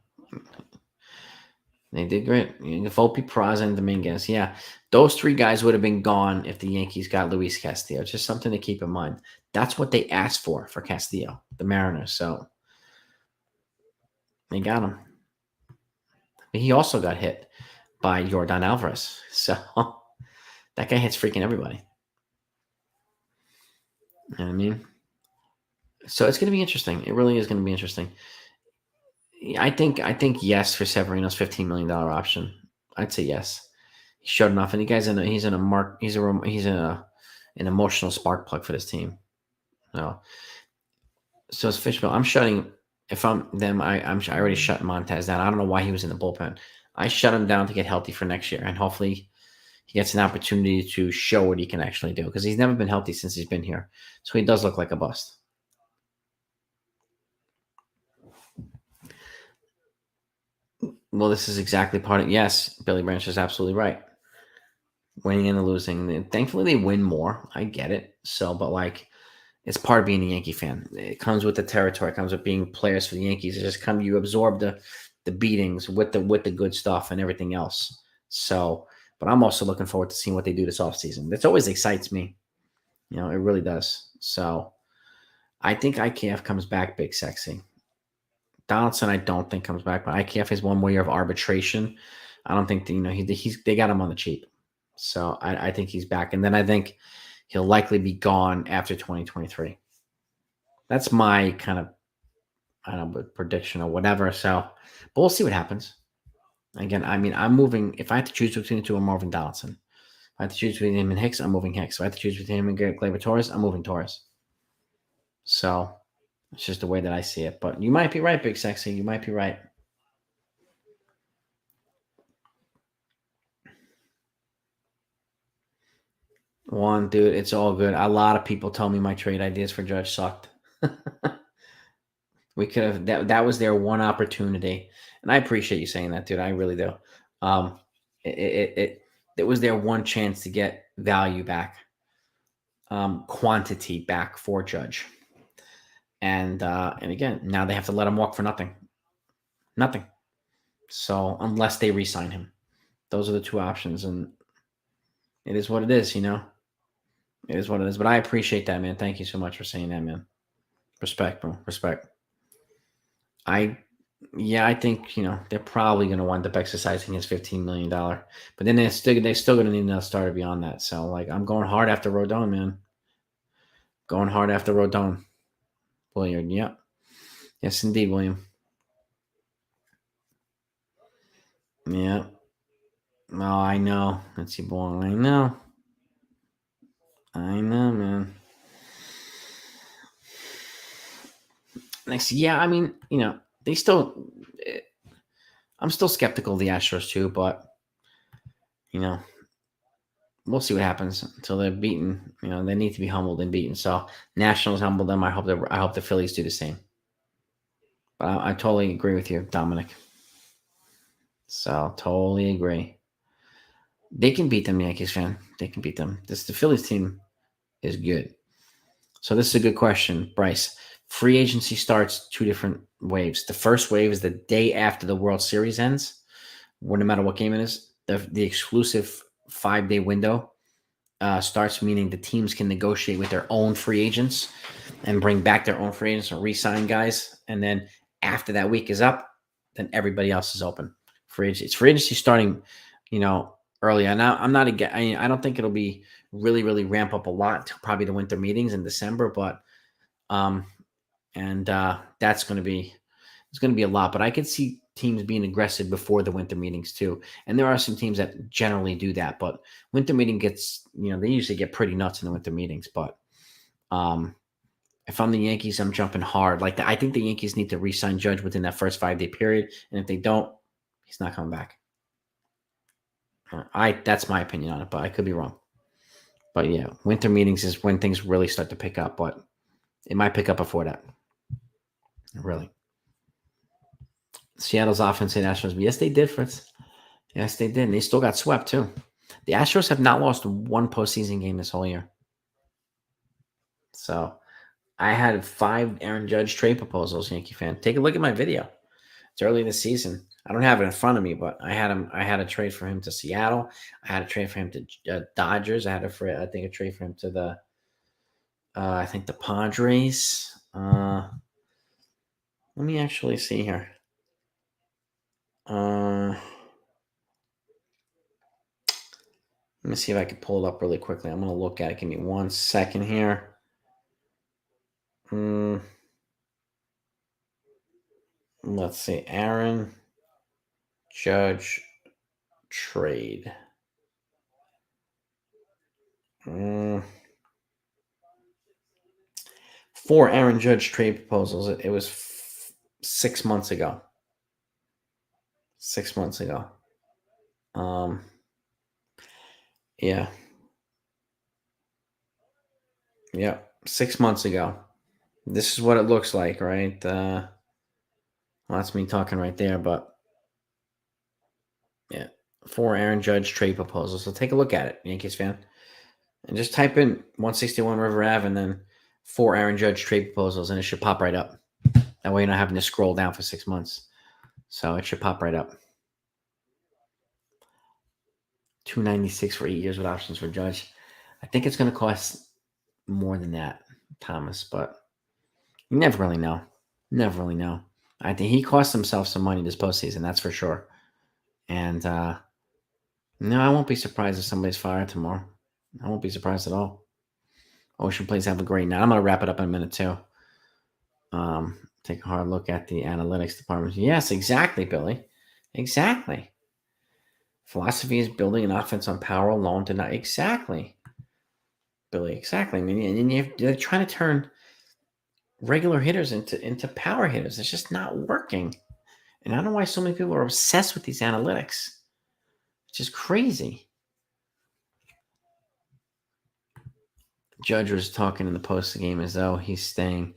They did great. Volpe, Peraza, and Dominguez. Yeah, those three guys would have been gone if the Yankees got Luis Castillo. Just something to keep in mind. That's what they asked for Castillo, the Mariners. So they got him. But he also got hit by Yordan Alvarez. So that guy hits freaking everybody. You know what I mean? So it's going to be interesting. It really is going to be interesting. I think yes for Severino's $15 million option. I'd say yes. He showed enough, and he's an emotional spark plug for this team. So it's Fishbowl. I'm shutting. If I'm them, I already shut Montez down. I don't know why he was in the bullpen. I shut him down to get healthy for next year, and hopefully he gets an opportunity to show what he can actually do because he's never been healthy since he's been here. So he does look like a bust. Well, this is exactly part of yes. Billy Branch is absolutely right. Winning and losing. Thankfully, they win more. I get it. So, but like, it's part of being a Yankee fan. It comes with the territory. It comes with being players for the Yankees. It just you absorb the beatings with the good stuff and everything else. So But I'm also looking forward to seeing what they do this offseason. This always excites me. It really does. So I think IKF comes back big sexy. Donaldson, I don't think comes back, but IKF is one more year of arbitration. I don't think that, they got him on the cheap. So I think he's back. And then I think he'll likely be gone after 2023. That's my kind of, I don't know, prediction or whatever. So, but we'll see what happens. Again, I mean, I'm moving. If I have to choose between the two, I'm moving Donaldson. If I have to choose between him and Hicks, I'm moving Hicks. If I have to choose between him and Gleyber Torres, I'm moving Torres. So it's just the way that I see it. But you might be right, Big Sexy. You might be right. One, dude, it's all good. A lot of people tell me my trade ideas for Judge sucked. We could have that was their one opportunity. And I appreciate you saying that, dude. I really do. Um it was their one chance to get value back, quantity back for Judge. And again, now they have to let him walk for nothing. Nothing. So unless they re-sign him. Those are the two options. And it is what it is, It is what it is. But I appreciate that, man. Thank you so much for saying that, man. Respect, bro. Respect. I think they're probably going to wind up exercising his $15 million, but then they're still going to need another starter beyond that. So like I'm going hard after Rodon, man. Going hard after Rodon, William. Yep, yes indeed, William. Yeah. Oh, I know. That's your boy. I know, man. Next, yeah. I mean, they still. I'm still skeptical of the Astros too, but you know, we'll see what happens until they're beaten. They need to be humbled and beaten. So Nationals humble them. I hope the Phillies do the same. But I totally agree with you, Dominic. So totally agree. They can beat them, Yankees fan. They can beat them. The Phillies team is good. So this is a good question, Bryce. Free agency starts two different waves. The first wave is the day after the World Series ends, no matter what game it is. The exclusive 5-day window starts, meaning the teams can negotiate with their own free agents and bring back their own free agents or re-sign guys. And then after that week is up, then everybody else is open. Free agency starting, early. And I'm not again. I don't think it'll be really ramp up a lot to probably the winter meetings in December, but that's going to be a lot. But I could see teams being aggressive before the winter meetings too. And there are some teams that generally do that, but winter meeting gets, they usually get pretty nuts in the winter meetings. But if I'm the Yankees, I'm jumping hard. I think the Yankees need to re-sign Judge within that first 5-day period. And if they don't, he's not coming back. That's my opinion on it, but I could be wrong. But yeah, winter meetings is when things really start to pick up, but it might pick up before that. Really. Seattle's offense and Astros. Yes, they did, Fritz. Yes, they did. And they still got swept, too. The Astros have not lost one postseason game this whole year. So I had 5 Aaron Judge trade proposals, Yankee fan. Take a look at my video. It's early in the season. I don't have it in front of me, but I had a trade for him to Seattle. I had a trade for him to Dodgers. I had a trade for him to the the Padres. Let me actually see here. Let me see if I can pull it up really quickly. I'm going to look at it. Give me 1 second here. Let's see. Aaron Judge trade. 4 Aaron Judge trade proposals. It was 6 months ago. 6 months ago. Yeah. Yeah. 6 months ago. This is what it looks like, right? Well, that's me talking right there, but yeah. 4 Aaron Judge trade proposals. So take a look at it, Yankees fan. And just type in 161 River Ave and then 4 Aaron Judge trade proposals, and it should pop right up. That way you're not having to scroll down for 6 months. So it should pop right up. $296 for 8 years with options for Judge. I think it's going to cost more than that, Thomas, but you never really know. Never really know. I think he cost himself some money this postseason, that's for sure. And no, I won't be surprised if somebody's fired tomorrow. I won't be surprised at all. Ocean Plays have a great night. I'm going to wrap it up in a minute, too. Take a hard look at the analytics department. Yes, exactly, Billy. Exactly. Philosophy is building an offense on power alone to not. Exactly, Billy. Exactly. I mean, and they're trying to turn regular hitters into power hitters. It's just not working. And I don't know why so many people are obsessed with these analytics. It's just crazy. Judge was talking in the post game as though he's saying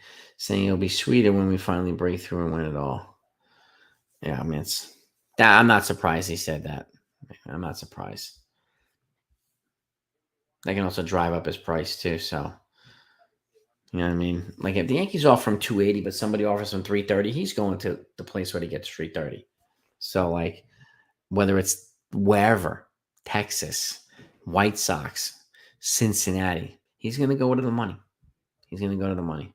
it'll be sweeter when we finally break through and win it all. Yeah, I mean, I'm not surprised he said that. I'm not surprised. They can also drive up his price too, so you know what I mean? Like if the Yankees offer him 280, but somebody offers him 330, he's going to the place where he gets 330. So like whether it's wherever, Texas, White Sox, Cincinnati, he's going to go to the money. He's going to go to the money.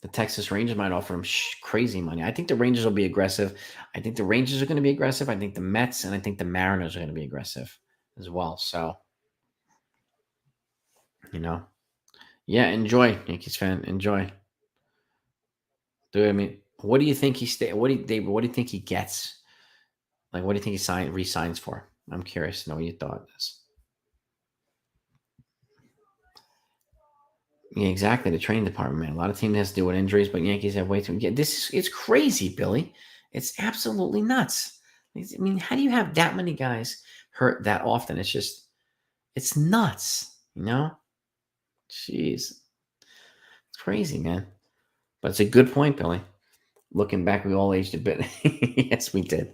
The Texas Rangers might offer him crazy money. I think the Rangers will be aggressive. I think the Rangers are going to be aggressive. I think the Mets and I think the Mariners are going to be aggressive as well. So, you know, yeah, enjoy, Yankees fan. Enjoy. Dude, I mean, what do you think what do you think he gets? Like, what do you think he resigns for? I'm curious to know what you thought of this. Yeah, exactly. The training department, man. A lot of teams has to do with injuries, but Yankees have way too. Yeah, it's crazy, Billy. It's absolutely nuts. I mean, how do you have that many guys hurt that often? It's nuts. You know, jeez, it's crazy, man. But it's a good point, Billy. Looking back, we all aged a bit. Yes, we did.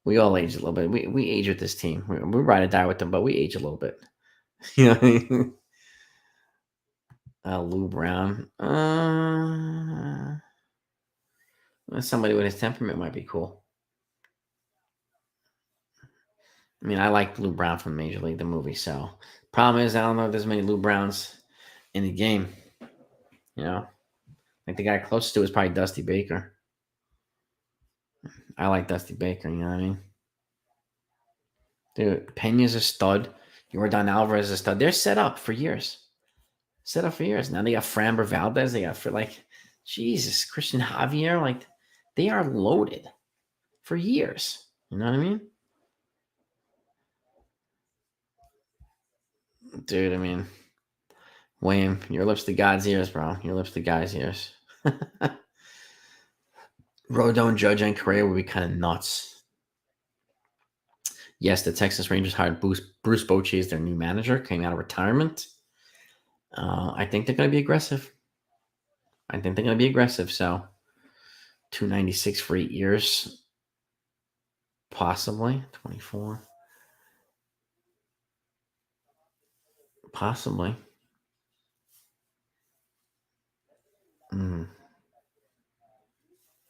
We all aged a little bit. We age with this team. We ride or die with them, but we age a little bit. You know what I mean? Lou Brown. Somebody with his temperament might be cool. I mean, I like Lou Brown from Major League, the movie. So, problem is, I don't know if there's many Lou Browns in the game. You know, like the guy closest to is probably Dusty Baker. I like Dusty Baker. You know what I mean? Dude, Pena's a stud. Yordan Alvarez is a stud. They're set up for years. Set up for years. Now they got Framber Valdez. They got for like, Jesus, Christian Javier. Like, they are loaded for years. You know what I mean? Dude, I mean, Wayne, your lips to God's ears, bro. Your lips to God's ears. Rodon, Judge, and Correa would be kind of nuts. Yes, the Texas Rangers hired Bruce Bochy as their new manager, came out of retirement. I think they're going to be aggressive. So, 296 for 8 years. Possibly. 24. Possibly.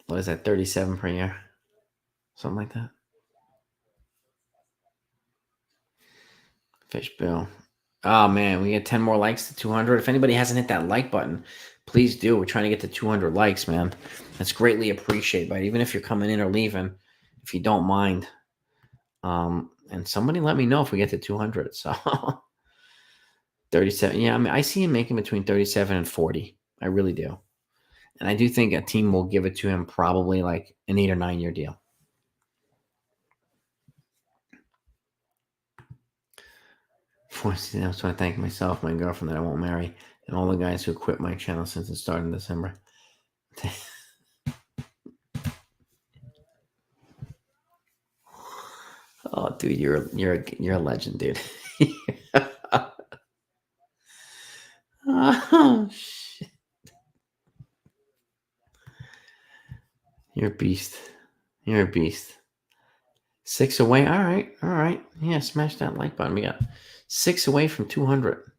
What is that? 37 per year? Something like that. Fish Bill. Oh man, we get 10 more likes to 200. If anybody hasn't hit that like button, please do. We're trying to get to 200 likes, man. That's greatly appreciated. But even if you're coming in or leaving, if you don't mind, and somebody let me know if we get to 200. So 37. Yeah, I mean, I see him making between 37 and 40. I really do. And I do think a team will give it to him probably like an 8 or 9 year deal. Fortunately, I just want to thank myself, my girlfriend that I won't marry, and all the guys who quit my channel since it started in December. Oh, dude, you're a legend, dude. Oh shit. You're a beast. You're a beast. 6 away. All right. All right. Yeah, smash that like button. We got 6 away from 200.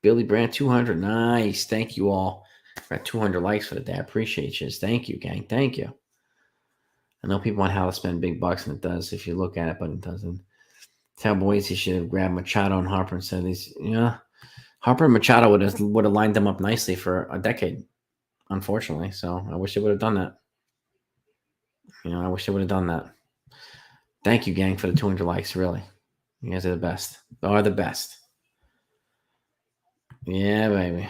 Billy Brandt, 200. Nice. Thank you all. Got 200 likes for the day. I appreciate you. Thank you, gang. Thank you. I know people want how to spend big bucks, and it does if you look at it, but it doesn't. Tell Boise he should have grabbed Machado and Harper and said these. Yeah, Harper and Machado would have lined them up nicely for a decade. Unfortunately, so I wish they would have done that. I wish they would have done that. Thank you, gang, for the 200 likes. Really, you guys are the best. Are the best. Yeah, baby.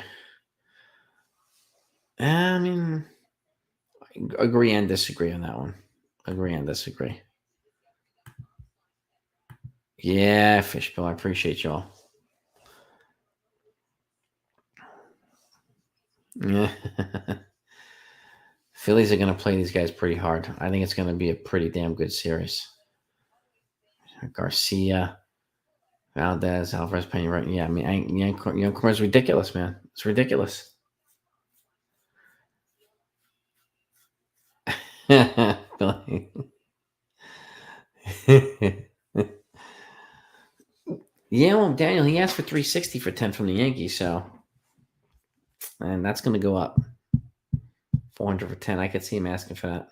I mean, agree and disagree on that one. Agree and disagree. Yeah, Fishbill, I appreciate y'all. Yeah. Phillies are going to play these guys pretty hard. I think it's going to be a pretty damn good series. Garcia, Valdez, Alvarez, Pena, right? Yeah, I mean, Yankees is ridiculous, man. It's ridiculous. Yeah, well, Daniel, he asked for 360 for 10 from the Yankees, so, and that's going to go up 400 for 10. I could see him asking for that.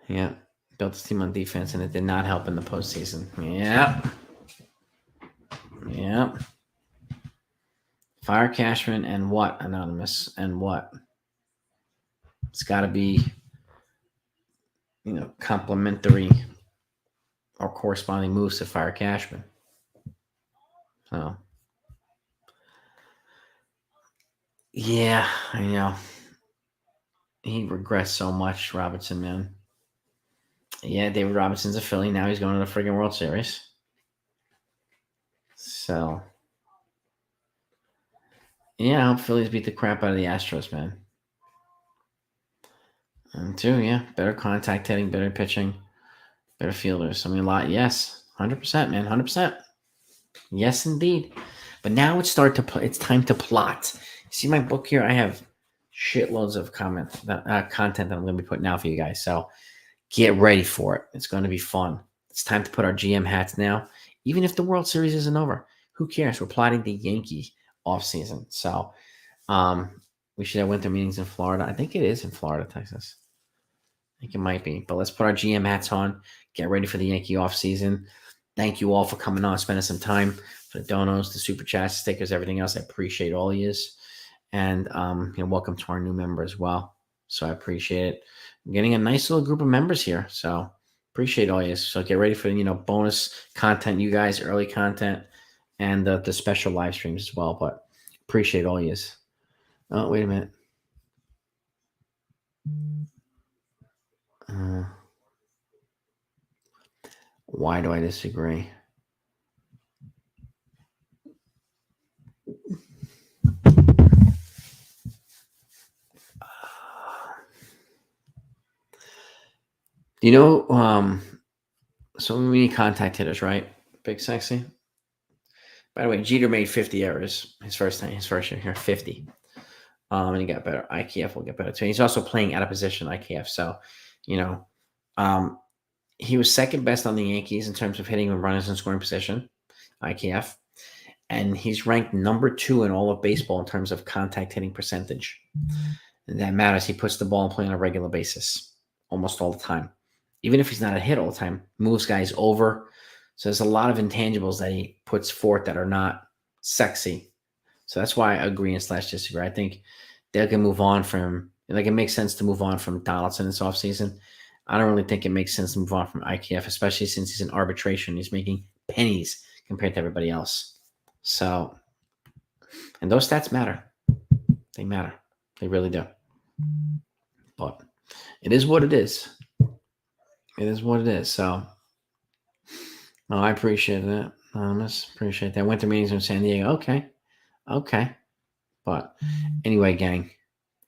Yeah, built his team on defense, and it did not help in the postseason. Yeah. Fire Cashman and what, Anonymous? And what? It's got to be, complementary or corresponding moves to Fire Cashman. So, yeah, I know. He regrets so much, Robinson, man. Yeah, David Robinson's a Philly. Now he's going to the friggin' World Series. So, yeah, I hope Phillies beat the crap out of the Astros, man. And too, yeah, better contact hitting, better pitching, better fielders. I mean, yes, 100%, man, 100%. Yes, indeed. But now it's time to plot. See my book here? I have shitloads of content that I'm going to be putting out for you guys. So get ready for it. It's going to be fun. It's time to put our GM hats now. Even if the World Series isn't over, who cares? We're plotting the Yankee offseason. So we should have winter meetings in Florida. I think it is in Florida, Texas. I think it might be. But let's put our GM hats on. Get ready for the Yankee offseason. Thank you all for coming on, spending some time for the donos, the super chats, stickers, everything else. I appreciate all of you. And welcome to our new member as well. So I appreciate it. I'm getting a nice little group of members here. So appreciate all of you. So get ready for bonus content, you guys, early content, and the special live streams as well. But appreciate all of you. Oh, wait a minute. Why do I disagree? So we need contact hitters, right? Big Sexy. By the way, Jeter made 50 errors his first year here, 50. And he got better. IKF will get better too. He's also playing out of position, IKF. So, he was second best on the Yankees in terms of hitting with runners in scoring position, IKF. And he's ranked number 2 in all of baseball in terms of contact hitting percentage. And that matters. He puts the ball in play on a regular basis, almost all the time. Even if he's not a hit all the time, moves guys over. So there's a lot of intangibles that he puts forth that are not sexy. So that's why I agree and / disagree. I think they can move on from, it makes sense to move on from Donaldson this offseason. I don't really think it makes sense to move on from IKF, especially since he's in arbitration. He's making pennies compared to everybody else. So, and those stats matter. They matter. They really do. But it is what it is. It is what it is. So, I appreciate that. Appreciate that. Winter meetings in San Diego. Okay. But anyway, gang,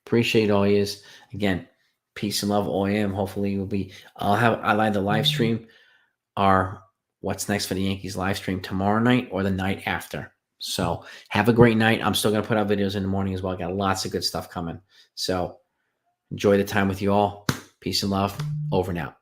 appreciate all yous. Again, peace and love, OAM. Hopefully I'll either live stream our what's next for the Yankees live stream tomorrow night or the night after. So have a great night. I'm still going to put out videos in the morning as well. I got lots of good stuff coming. So enjoy the time with you all. Peace and love. Over now.